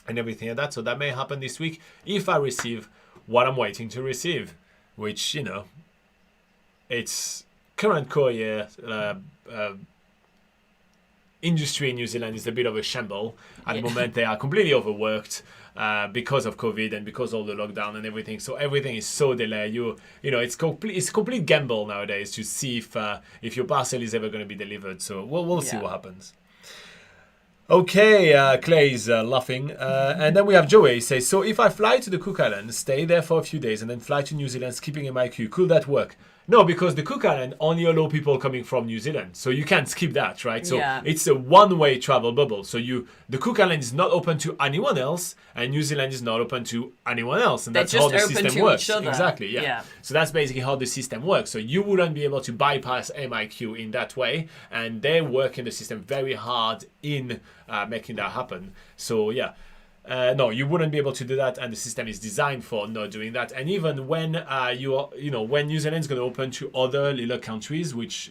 and everything like that. So that may happen this week if I receive what I'm waiting to receive, which it's current courier. Industry in New Zealand is a bit of a shamble at the moment. They are completely overworked because of COVID and because of the lockdown and everything. So everything is so delayed. It's a complete gamble nowadays to see if your parcel is ever going to be delivered. So we'll see what happens. Okay, Clay's laughing. And then we have Joey says, so if I fly to the Cook Islands, stay there for a few days, and then fly to New Zealand, skipping MIQ, could that work? No, because the Cook Island only allow people coming from New Zealand, so you can't skip that, right? So it's a one-way travel bubble. So the Cook Island is not open to anyone else, and New Zealand is not open to anyone else, and that's how the system works. Exactly, yeah. So that's basically how the system works. So you wouldn't be able to bypass MIQ in that way, and they work in the system very hard in making that happen. So yeah. No, you wouldn't be able to do that, and the system is designed for not doing that. And even when when New Zealand is going to open to other little countries, which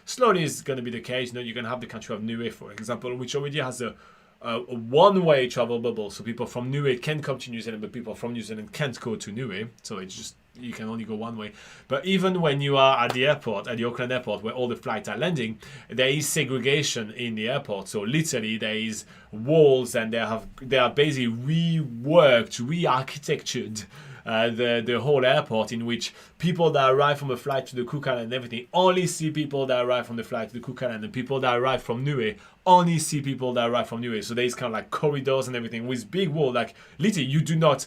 slowly is going to be the case. You can have the country of Niue, for example, which already has a one-way travel bubble, so people from Niue can come to New Zealand, but people from New Zealand can't go to Niue. So it's just you can only go one way. But even when you are at the airport, at the Auckland airport, where all the flights are landing, there is segregation in the airport. So literally there is walls, and they are basically re-architectured the whole airport, in which people that arrive from a flight to the Cook Island and everything only see people that arrive from the flight to the Cook Island, and people that arrive from Niue only see people that arrive from Niue. So there is kind of like corridors and everything with big walls. Like literally you do not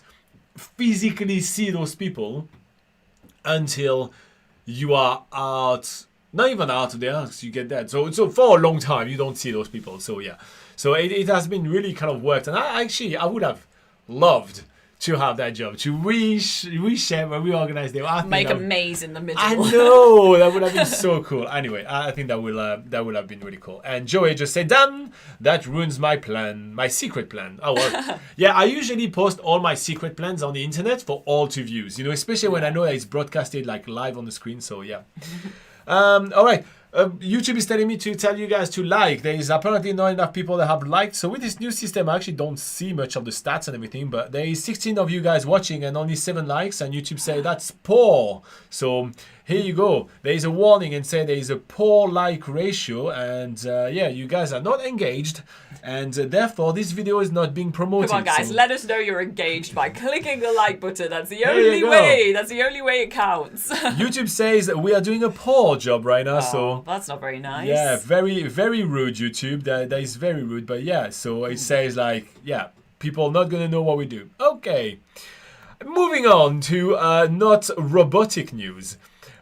physically see those people until you are out, not even out of there, because you get that. So for a long time you don't see those people. So yeah, so it has been really kind of worked, and I would have loved to have that job, to reshape and reorganize them. Make a maze in the middle. I know, that would have been so cool. Anyway, I think that would have been really cool. And Joey just said, damn, that ruins my plan, my secret plan. Oh well. Yeah, I usually post all my secret plans on the internet for all to view, especially when I know that it's broadcasted like live on the screen. So yeah. All right. YouTube is telling me to tell you guys to like. There is apparently not enough people that have liked. So with this new system, I actually don't see much of the stats and everything. But there is 16 of you guys watching and only 7 likes. And YouTube say that's poor. So here you go. There is a warning and say there is a poor like ratio. And yeah, you guys are not engaged. And therefore, this video is not being promoted. Come on, guys. Let us know you're engaged by clicking the like button. That's the only way. That's the only way it counts. YouTube says we are doing a poor job right now. So that's not very nice. Yeah, very, very rude, YouTube. That is very rude. But yeah, so it says like, yeah, people not going to know what we do. Okay. Moving on to not robotic news.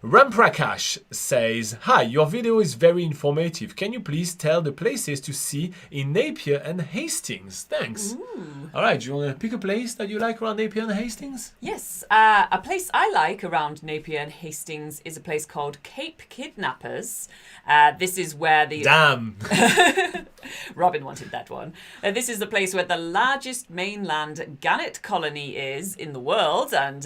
Ramprakash says, hi, your video is very informative. Can you please tell the places to see in Napier and Hastings? Thanks. Ooh. All right, do you want to pick a place that you like around Napier and Hastings? Yes, a place I like around Napier and Hastings is a place called Cape Kidnappers. This is where the... Damn! Robin wanted that one. This is the place where the largest mainland gannet colony is in the world, and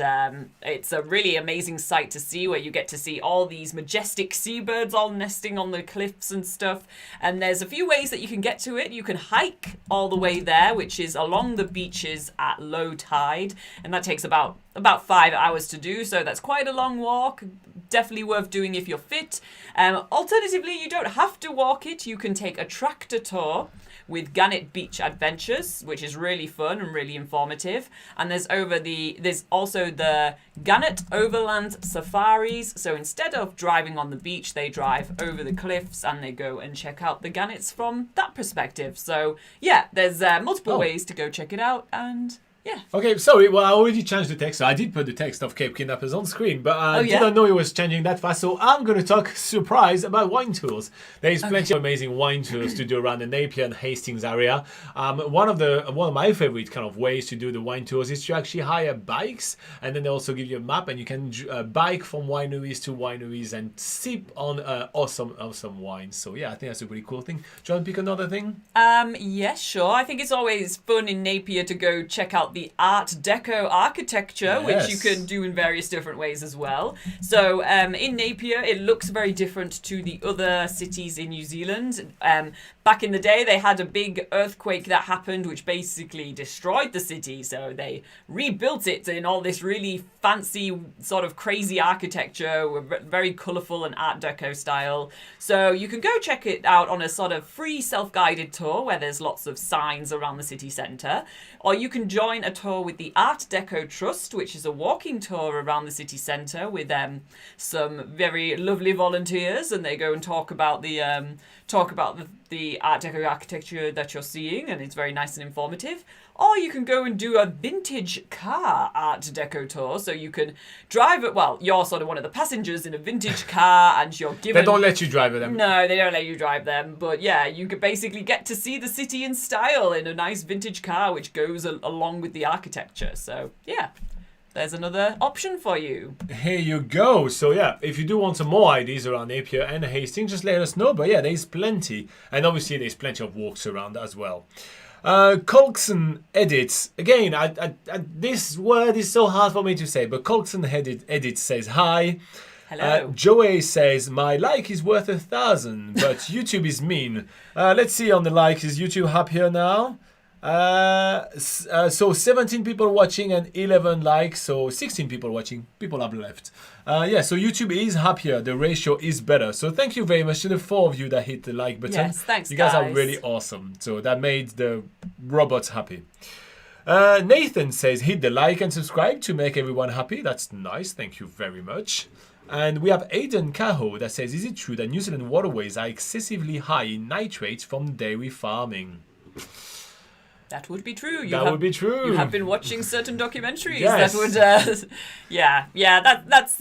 it's a really amazing sight to see, where you get to see all these majestic seabirds all nesting on the cliffs and stuff. And there's a few ways that you can get to it. You can hike all the way there, which is along the beaches at low tide, and that takes about 5 hours to do, so that's quite a long walk. Definitely worth doing if you're fit. Alternatively, you don't have to walk it. You can take a tractor tour with Gannet Beach Adventures, which is really fun and really informative. And there's also the Gannet Overland Safaris. So instead of driving on the beach, they drive over the cliffs and they go and check out the gannets from that perspective. So yeah, there's multiple ways to go check it out, and yeah. Okay, sorry. Well, I already changed the text. So I did put the text of Cape Kidnappers on screen, but I didn't know it was changing that fast. So I'm going to talk, surprise, about wine tours. There is plenty of amazing wine tours to do around the Napier and Hastings area. One of my favorite kind of ways to do the wine tours is to actually hire bikes, and then they also give you a map, and you can bike from wineries to wineries and sip on awesome wine. So yeah, I think that's a pretty cool thing. Do you want to pick another thing? Yes, sure. I think it's always fun in Napier to go check out the Art Deco architecture, which you can do in various different ways as well. So in Napier, it looks very different to the other cities in New Zealand. Back in the day, they had a big earthquake that happened, which basically destroyed the city. So they rebuilt it in all this really fancy, sort of crazy architecture, very colourful and Art Deco style. So you can go check it out on a sort of free self-guided tour where there's lots of signs around the city centre. Or you can join a tour with the Art Deco Trust, which is a walking tour around the city centre with some very lovely volunteers, and they go and talk about the Art Deco architecture that you're seeing, and it's very nice and informative. Or you can go and do a vintage car Art Deco tour, so you can drive it. Well, you're sort of one of the passengers in a vintage car, and you're given. They don't let you drive them. No, they don't let you drive them. But yeah, you could basically get to see the city in style in a nice vintage car, which goes along with the architecture. So yeah, there's another option for you. Here you go. So yeah, if you do want some more ideas around Napier and Hastings, just let us know. But yeah, there's plenty, and obviously there's plenty of walks around as well. Colkson edits again. This word is so hard for me to say, but Colkson edits says hi. Hello. Joey says my like is worth 1,000, but YouTube is mean. Let's see on the likes. Is YouTube happier now? So 17 people watching and 11 likes, so 16 people watching. People have left. So YouTube is happier. The ratio is better. So thank you very much to the 4 of you that hit the like button. Yes, thanks, you guys are guys. really awesome. So that made the robots happy. Nathan says hit the like and subscribe to make everyone happy. That's nice. Thank you very much. And we have Aidan Caho that says, is it true that New Zealand waterways are excessively high in nitrates from dairy farming? That would be true. That would be true. You have been watching certain documentaries. Yes. That would,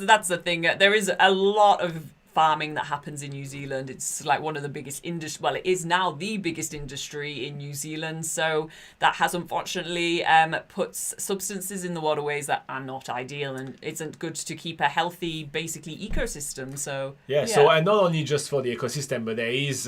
that's the thing. There is a lot of farming that happens in New Zealand. It's like one of the biggest industry. Well, it is now the biggest industry in New Zealand. So that has unfortunately puts substances in the waterways that are not ideal and isn't good to keep a healthy, basically ecosystem. So So and not only just for the ecosystem, but there is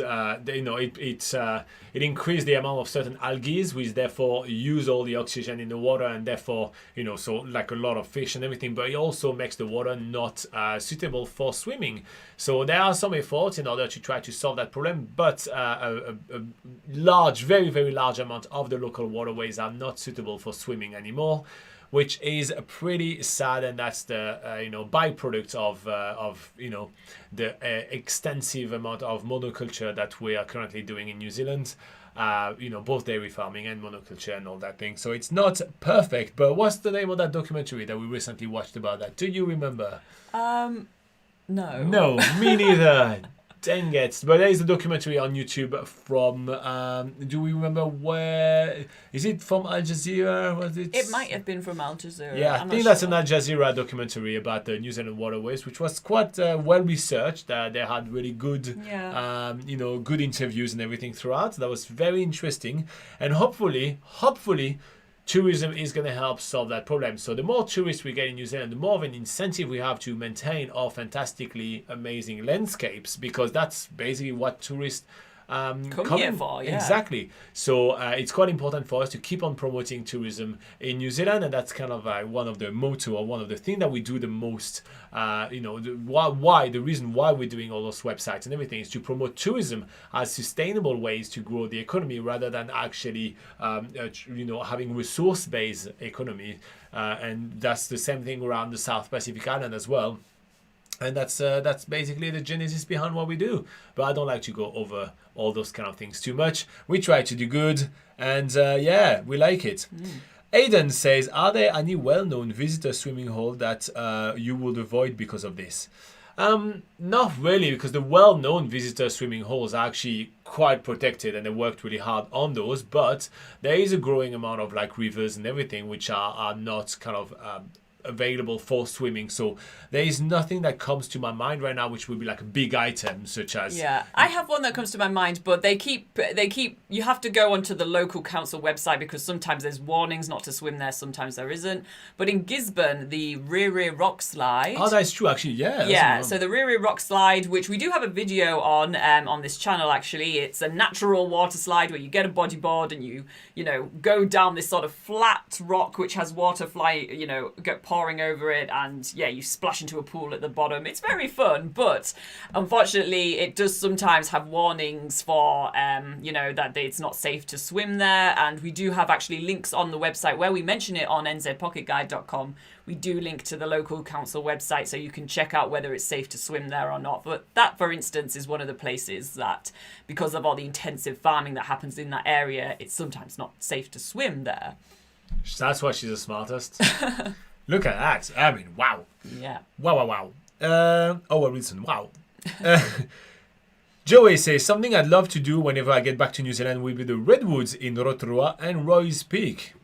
it increased the amount of certain algae, which therefore use all the oxygen in the water, and therefore so like a lot of fish and everything. But it also makes the water not suitable for swimming. So there are some efforts in order to try to solve that problem, but a large, very, very large amount of the local waterways are not suitable for swimming anymore, which is pretty sad, and that's the byproduct of the extensive amount of monoculture that we are currently doing in New Zealand. Both dairy farming and monoculture and all that thing. So it's not perfect, but what's the name of that documentary that we recently watched about that? Do you remember? No. No, me neither. Dang it. But there is a documentary on YouTube from, do we remember where? Is it from Al Jazeera? Was it? It might have been from Al Jazeera. Yeah, I think that's an Al Jazeera documentary about the New Zealand waterways, which was quite well researched. They had really good, good interviews and everything throughout. That was very interesting. And hopefully, tourism is going to help solve that problem. So the more tourists we get in New Zealand, the more of an incentive we have to maintain our fantastically amazing landscapes, because that's basically what tourists come here for. Yeah. Exactly. So it's quite important for us to keep on promoting tourism in New Zealand, and that's kind of one of the motto, or one of the things that we do the most. The reason why we're doing all those websites and everything is to promote tourism as sustainable ways to grow the economy, rather than actually having resource-based economy. And that's the same thing around the South Pacific Island as well. And that's basically the genesis behind what we do. But I don't like to go over all those kind of things too much. We try to do good, and we like it. Aidan says, are there any well-known visitor swimming hole that you would avoid because of this? Not really, because the well-known visitor swimming holes are actually quite protected, and they worked really hard on those. But there is a growing amount of like rivers and everything which are not kind of available for swimming. So there is nothing that comes to my mind right now which would be like a big item, such as I have one that comes to my mind, but they keep you have to go onto the local council website, because sometimes there's warnings not to swim there, sometimes there isn't. But in Gisborne, the Rear Rock Slide, that's true actually. So the Rear Rock Slide, which we do have a video on this channel actually, it's a natural water slide where you get a bodyboard and you go down this sort of flat rock which has water pouring over it, and you splash into a pool at the bottom. It's very fun, but unfortunately it does sometimes have warnings for that it's not safe to swim there. And we do have actually links on the website where we mention it on nzpocketguide.com. We do link to the local council website, so you can check out whether it's safe to swim there or not. But that, for instance, is one of the places that, because of all the intensive farming that happens in that area, it's sometimes not safe to swim there. That's why she's the smartest. Look at that. I mean, wow. Yeah. Wow. Owen Wilson, wow. Joey says, something I'd love to do whenever I get back to New Zealand will be the Redwoods in Rotorua and Roy's Peak.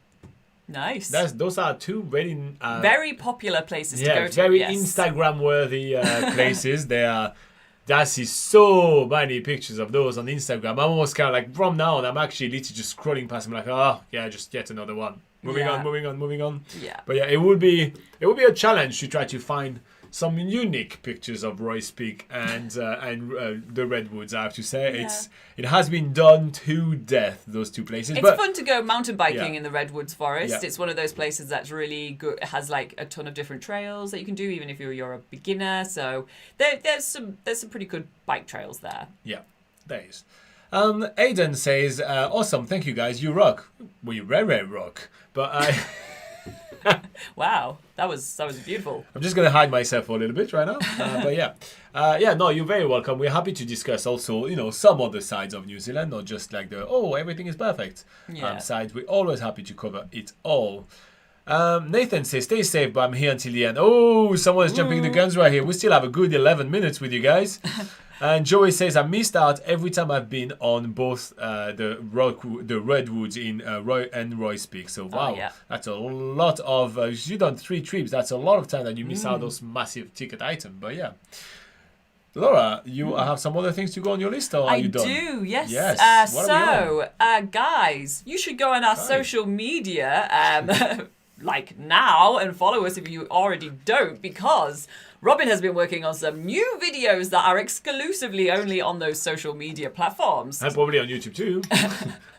Nice. Those are two very... very popular places to go to. Very yes. Instagram-worthy places. I see so many pictures of those on Instagram. I'm almost kind of like, from now on, I'm actually literally just scrolling past them like, oh, yeah, just yet another one. Moving on. Yeah. But yeah, it would be a challenge to try to find some unique pictures of Roy's Peak and the Redwoods. I have to say, Yeah. it has been done to death, those two places. It's fun to go mountain biking Yeah. in the Redwoods Forest. Yeah. It's one of those places that's really good. It has like a ton of different trails that you can do, even if you're a beginner. So there's some pretty good bike trails there. Yeah, there is. Aidan says, awesome, thank you guys, you rock. We rare rock. But Wow, that was beautiful. I'm just going to hide myself for a little bit right now. But yeah. No, you're very welcome. We're happy to discuss also, some other sides of New Zealand, not just like everything is perfect sides. We're always happy to cover it all. Nathan says, stay safe, but I'm here until the end. Oh, someone's jumping the guns right here. We still have a good 11 minutes with you guys. And Joey says, I missed out every time I've been on both the Redwoods in Roy and Roy's Peak. So, wow, that's a lot of... you've done 3 trips. That's a lot of time that you miss out those massive ticket items. But, yeah. Laura, you have some other things to go on your list, or are you done? I do, yes. Yes. What are we on? Guys, you should go on our social media like now and follow us if you already don't, because Robin has been working on some new videos that are exclusively only on those social media platforms. And probably on YouTube too.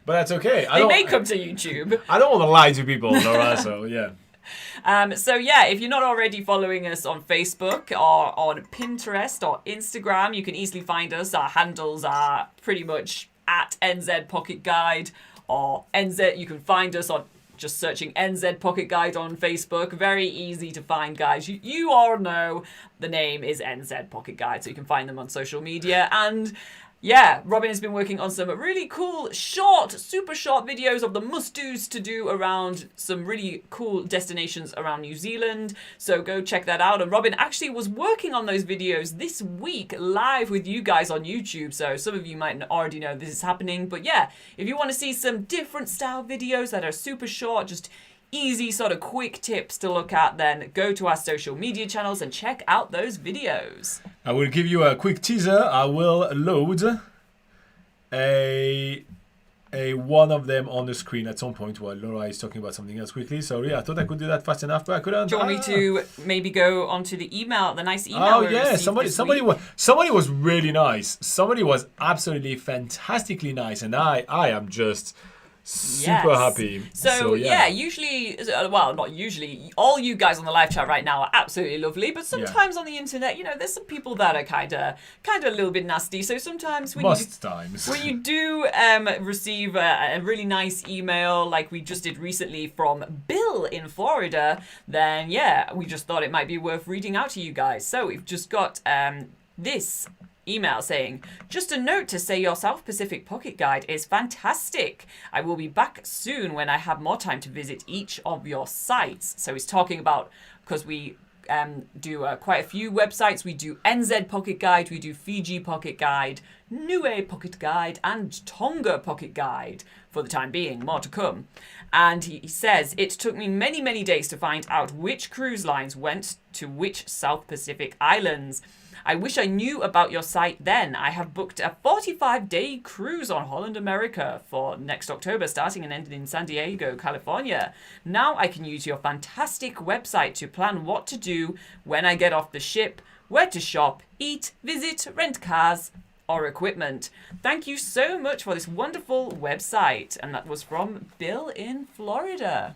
But that's okay. They may come to YouTube. I don't want to lie to people, Laura, so yeah. So yeah, if you're not already following us on Facebook or on Pinterest or Instagram, you can easily find us. Our handles are pretty much at NZ Pocket Guide or NZ. You can find us on just searching NZ Pocket Guide on Facebook. Very easy to find, guys. You all know the name is NZ Pocket Guide, so you can find them on social media. And yeah, Robin has been working on some really cool, super short videos of the must-dos to do around some really cool destinations around New Zealand. So go check that out. And Robin actually was working on those videos this week live with you guys on YouTube. So some of you might already know this is happening. But yeah, if you want to see some different style videos that are super short, just easy sort of quick tips to look at, then go to our social media channels and check out those videos. I will give you a quick teaser. I will load a one of them on the screen at some point while Laura is talking about something else quickly. Sorry, I thought I could do that fast enough, but I couldn't. Do you want me to maybe go onto the email, the nice email? Oh yeah, somebody was really nice. Somebody was absolutely fantastically nice, and I am just super happy. So yeah, usually, well, not usually, all you guys on the live chat right now are absolutely lovely, but sometimes on the internet, there's some people that are kind of a little bit nasty. So sometimes when you do receive a really nice email like we just did recently from Bill in Florida, then yeah, we just thought it might be worth reading out to you guys. So we've just got this email saying, just a note to say your South Pacific Pocket Guide is fantastic. I will be back soon when I have more time to visit each of your sites. So he's talking about, because we do quite a few websites. We do NZ Pocket Guide, we do Fiji Pocket Guide, Niue Pocket Guide, and Tonga Pocket Guide for the time being. More to come. And he says, it took me many, many days to find out which cruise lines went to which South Pacific islands. I wish I knew about your site then. I have booked a 45-day cruise on Holland America for next October, starting and ending in San Diego, California. Now I can use your fantastic website to plan what to do when I get off the ship, where to shop, eat, visit, rent cars or equipment. Thank you so much for this wonderful website. And that was from Bill in Florida.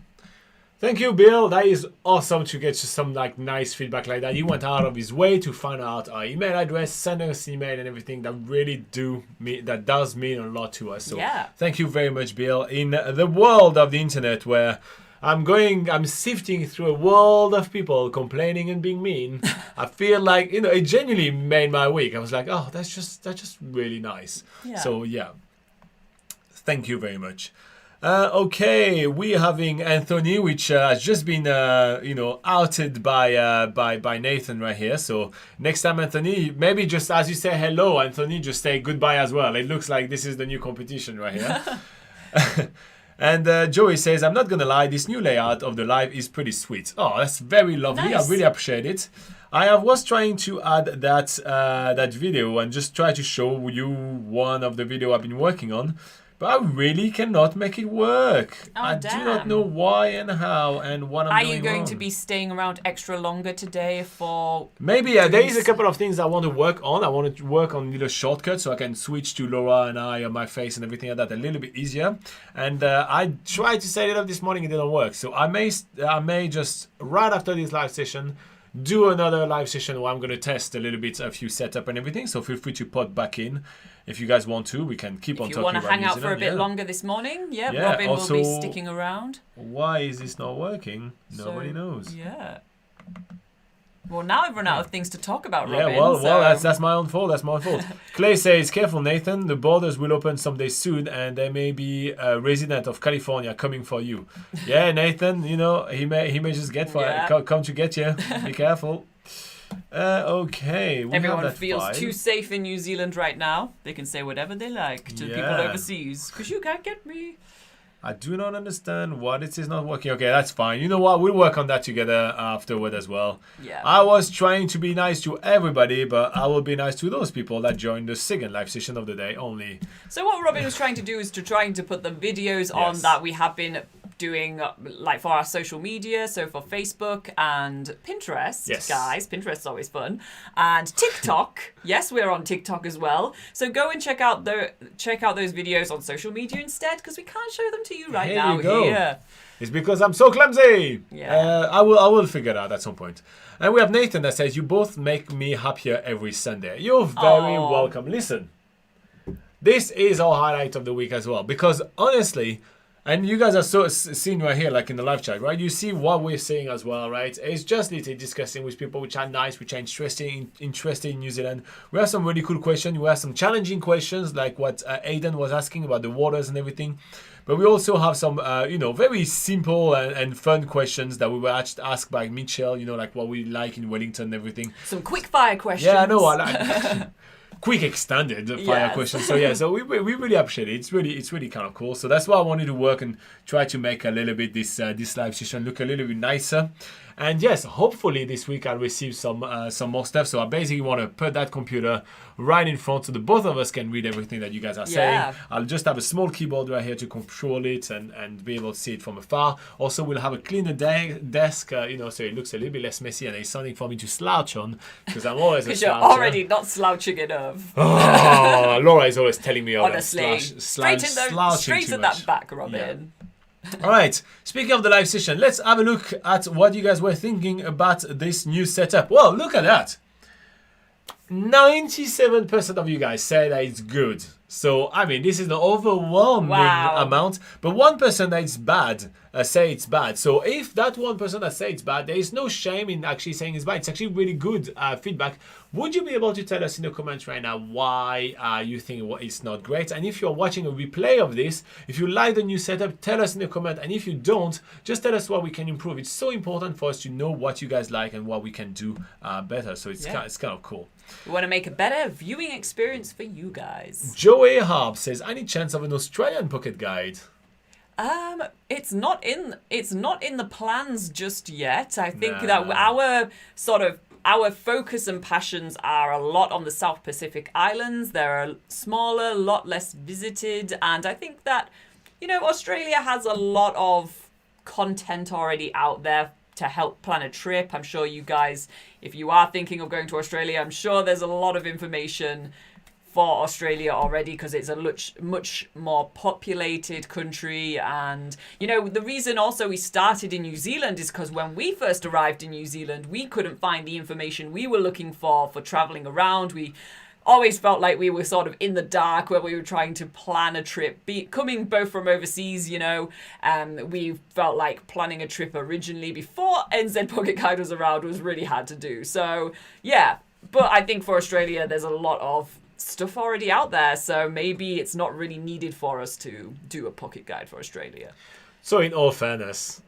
Thank you, Bill. That is awesome to get some nice feedback like that. He went out of his way to find out our email address, send us an email and everything. That does mean a lot to us. So thank you very much, Bill. In the world of the internet where I'm sifting through a world of people complaining and being mean, I feel like, it genuinely made my week. I was like, oh, that's just really nice. Yeah. So yeah, thank you very much. Okay, we're having Anthony, which has just been, outed by Nathan right here. So next time, Anthony, maybe just as you say hello, Anthony, just say goodbye as well. It looks like this is the new competition right here. And Joey says, I'm not gonna lie, this new layout of the live is pretty sweet. Oh, that's very lovely. Nice. I really appreciate it. I was trying to add that video and just try to show you one of the video I've been working on. But I really cannot make it work. Oh, I do not know why and how and what I'm doing Are you going wrong. to be staying around extra longer today for... Maybe, yeah, there is a couple of things I want to work on. I want to work on little shortcuts so I can switch to Laura and I on my face and everything like that a little bit easier. And I tried to set it up this morning, it didn't work. So I may just, right after this live session, do another live session where I'm going to test a little bit, a few setup and everything. So feel free to pop back in. If you guys want to, we can keep on talking about If you want to hang out New for a Zealand, bit longer this morning, Yeah, Robin also- will be sticking around. Why is this not working? Nobody So, knows. Yeah. Well, now I've run out of things to talk about, Yeah, Robin. well, so... that's my own fault. That's my fault. Clay says, "Careful, Nathan. The borders will open someday soon, and there may be a resident of California coming for you." Yeah, Nathan. You know, he may just come to get you. Be careful. Okay. We have Everyone that feels file. too safe in New Zealand right now. They can say whatever they like to people Yeah. overseas. Because you can't get me. I do not understand why this is not working. Okay, that's fine. You know what? We'll work on that together afterward as well. Yeah. I was trying to be nice to everybody, but I will be nice to those people that joined the second live session of the day only. So what Robin was trying to do is trying to put the videos on Yes. that we have been doing like for our social media, so for Facebook and Pinterest, Yes. guys. Pinterest's always fun. And TikTok. Yes, we're on TikTok as well. So go and check out those videos on social media instead, because we can't show them to you right Here now you go. here. It's because I'm so clumsy. Yeah. I will figure it out at some point. And we have Nathan that says, "You both make me happier every Sunday." You're very Aw. welcome. Listen, this is our highlight of the week as well, because honestly, and you guys are seen right here, like in the live chat, right? You see what we're saying as well, right? It's just literally discussing with people which are nice, which are interested in New Zealand. We have some really cool questions. We have some challenging questions, like what Aidan was asking about the waters and everything. But we also have some, very simple and fun questions that we were asked by Mitchell, like what we like in Wellington and everything. Some quick fire questions. Yeah, I know. I like quick extended fire Yes. questions. So yeah, so we really appreciate it. It's really kind of cool. So that's why I wanted to work and try to make a little bit this live session look a little bit nicer. And yes, hopefully this week I'll receive some more stuff. So I basically want to put that computer right in front so the both of us can read everything that you guys are Yeah. saying. I'll just have a small keyboard right here to control it and be able to see it from afar. Also, we'll have a cleaner desk, so it looks a little bit less messy and it's something for me to slouch on because I'm always a Because you're sloucher. already not slouching enough. Oh, Laura is always telling me all Honestly. that Straighten slouching too that much. back, Robin. All right, speaking of the live session, let's have a look at what you guys were thinking about this new setup. Well, look at that. 97% of you guys say that it's good. So, I mean, this is an overwhelming Wow. amount. But 1% that it's bad say it's bad. So, if that 1% that say it's bad, there is no shame in actually saying it's bad. It's actually really good feedback. Would you be able to tell us in the comments right now why you think it's not great? And if you're watching a replay of this, if you like the new setup, tell us in the comment. And if you don't, just tell us what we can improve. It's so important for us to know what you guys like and what we can do better. So, it's kind of cool. We want to make a better viewing experience for you guys. Joey Harb says, any chance of an Australian pocket guide? It's not in the plans just yet. I think Nah. that our focus and passions are a lot on the South Pacific Islands. They're smaller, a lot less visited, and I think that Australia has a lot of content already out there to help plan a trip. I'm sure you guys, if you are thinking of going to Australia, I'm sure there's a lot of information for Australia already because it's a much more populated country. And the reason also we started in New Zealand is because when we first arrived in New Zealand, we couldn't find the information we were looking for traveling around. We always felt like we were sort of in the dark when we were trying to plan a trip. Coming both from overseas, we felt like planning a trip originally before NZ Pocket Guide was around was really hard to do. So yeah, but I think for Australia there's a lot of stuff already out there, so maybe it's not really needed for us to do a pocket guide for Australia. So in all fairness,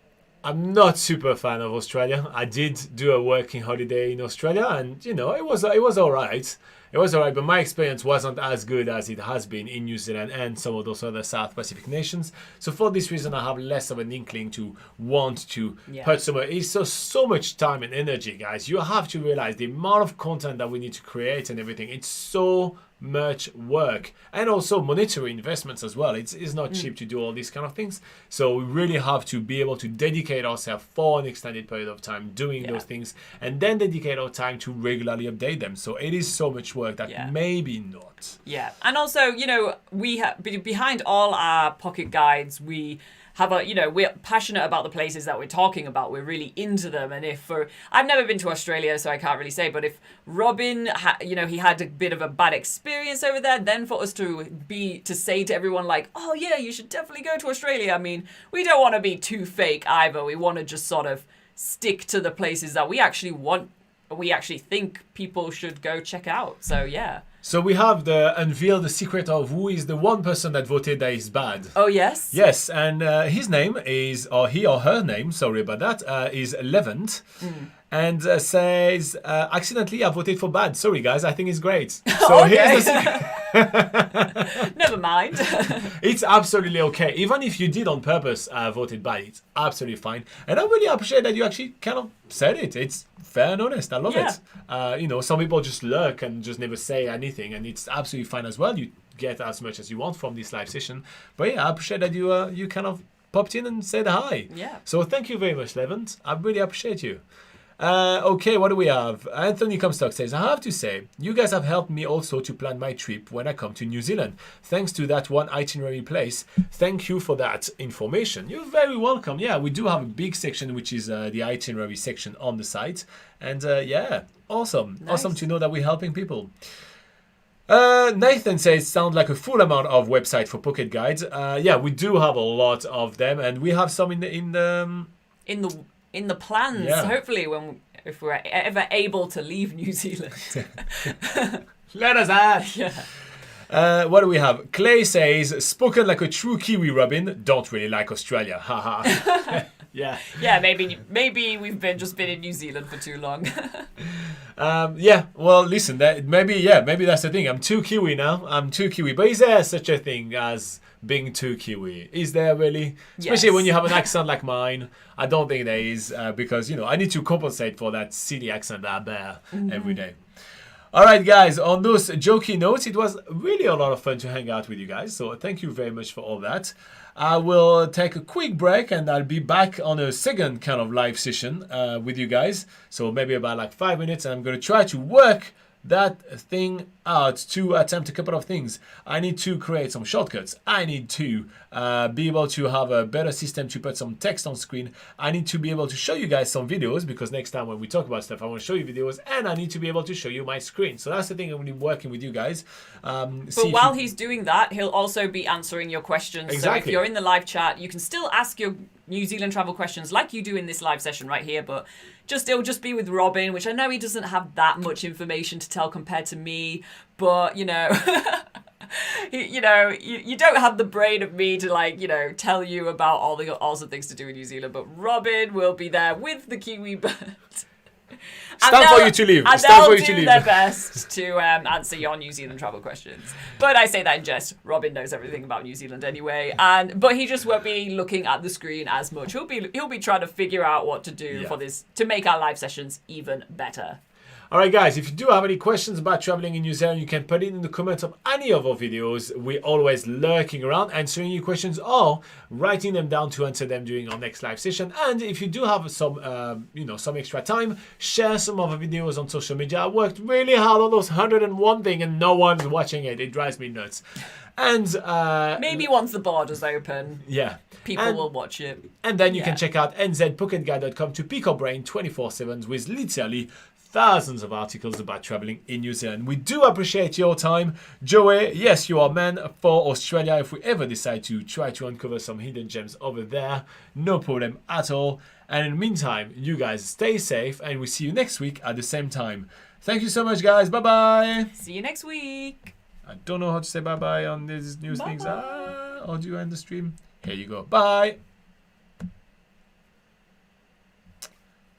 I'm not super fan of Australia. I did do a working holiday in Australia, and it was all right. It was all right, but my experience wasn't as good as it has been in New Zealand and some of those other South Pacific nations. So for this reason, I have less of an inkling to want to put somewhere. It's so much time and energy, guys. You have to realize the amount of content that we need to create and everything. It's so much work, and also monetary investments as well. It's not cheap to do all these kind of things. So we really have to be able to dedicate ourselves for an extended period of time doing those things, and then dedicate our time to regularly update them. So it is so much work that maybe not. Yeah, and also, we have behind all our pocket guides, we have we're passionate about the places that we're talking about. We're really into them. And I've never been to Australia, so I can't really say, but if Robin, he had a bit of a bad experience over there, then for us to say to everyone like, oh yeah, you should definitely go to Australia. I mean, we don't want to be too fake either. We want to just sort of stick to the places that we actually think people should go check out. So yeah. So we have unveiled the secret of who is the one person that voted that is bad. Oh, yes? Yes, and his name is, or he or her name, sorry about that, is Levant. And says, accidentally I voted for bad. Sorry guys, I think it's great. So here's the secret. Never mind. It's absolutely okay. Even if you did on purpose voted bad, it's absolutely fine. And I really appreciate that you actually kind of said it. It's fair and honest. I love it. Some people just lurk and just never say anything, and it's absolutely fine as well. You get as much as you want from this live session. But yeah, I appreciate that you kind of popped in and said hi. Yeah. So thank you very much, Levant. I really appreciate you. Okay, what do we have? Anthony Comstock says, I have to say, you guys have helped me also to plan my trip when I come to New Zealand. Thanks to that one itinerary place. Thank you for that information. You're very welcome. Yeah, we do have a big section, which is the itinerary section on the site. And awesome. Nice. Awesome to know that we're helping people. Nathan says, sound like a full amount of website for pocket guides. Yeah, we do have a lot of them, and we have some in the plans, hopefully, if we're ever able to leave New Zealand. Let us add. Yeah. What do we have? Clay says, spoken like a true Kiwi, Robin. Don't really like Australia. Haha. Yeah. Yeah, maybe we've just been in New Zealand for too long. Yeah, well, listen, maybe that's the thing. I'm too Kiwi now. But is there such a thing as being too Kiwi? Is there really? Especially when you have an accent like mine. I don't think there is, because, I need to compensate for that silly accent that I bear every day. All right, guys, on those jokey notes, it was really a lot of fun to hang out with you guys. So thank you very much for all that. I will take a quick break and I'll be back on a second kind of live session with you guys. So maybe about like 5 minutes, and I'm going to try to work that thing out to attempt a couple of things. I need to create some shortcuts. I need to be able to have a better system to put some text on screen. I need to be able to show you guys some videos, because next time when we talk about stuff, I want to show you videos, and I need to be able to show you my screen. So that's the thing I'm going to be working with you guys. But while he's doing that, he'll also be answering your questions. Exactly. So if you're in the live chat, you can still ask your New Zealand travel questions like you do in this live session right here, but it'll just be with Robin, which I know he doesn't have that much information to tell compared to me, but you don't have the brain of me to tell you about all the awesome things to do in New Zealand, but Robin will be there with the Kiwi bird. It's time for you to leave. And they'll do their best to answer your New Zealand travel questions. But I say that in jest. Robin knows everything about New Zealand anyway, but he just won't be looking at the screen as much. He'll be trying to figure out what to do for this to make our live sessions even better. All right, guys, if you do have any questions about traveling in New Zealand, you can put it in the comments of any of our videos. We're always lurking around, answering your questions, or writing them down to answer them during our next live session. And if you do have some extra time, share some of our videos on social media. I worked really hard on those 101 thing, and no one's watching it. It drives me nuts. And maybe once the borders open, people will watch it. And then you can check out nzpocketguide.com to pick our brain 24/7 with literally thousands of articles about traveling in New Zealand. We do appreciate your time. Joey, yes, you are man for Australia. If we ever decide to try to uncover some hidden gems over there, no problem at all. And in the meantime, you guys stay safe, and we'll see you next week at the same time. Thank you so much, guys. Bye-bye. See you next week. I don't know how to say bye-bye on these news things. Bye-bye. Audio end the stream. Here you go. Bye.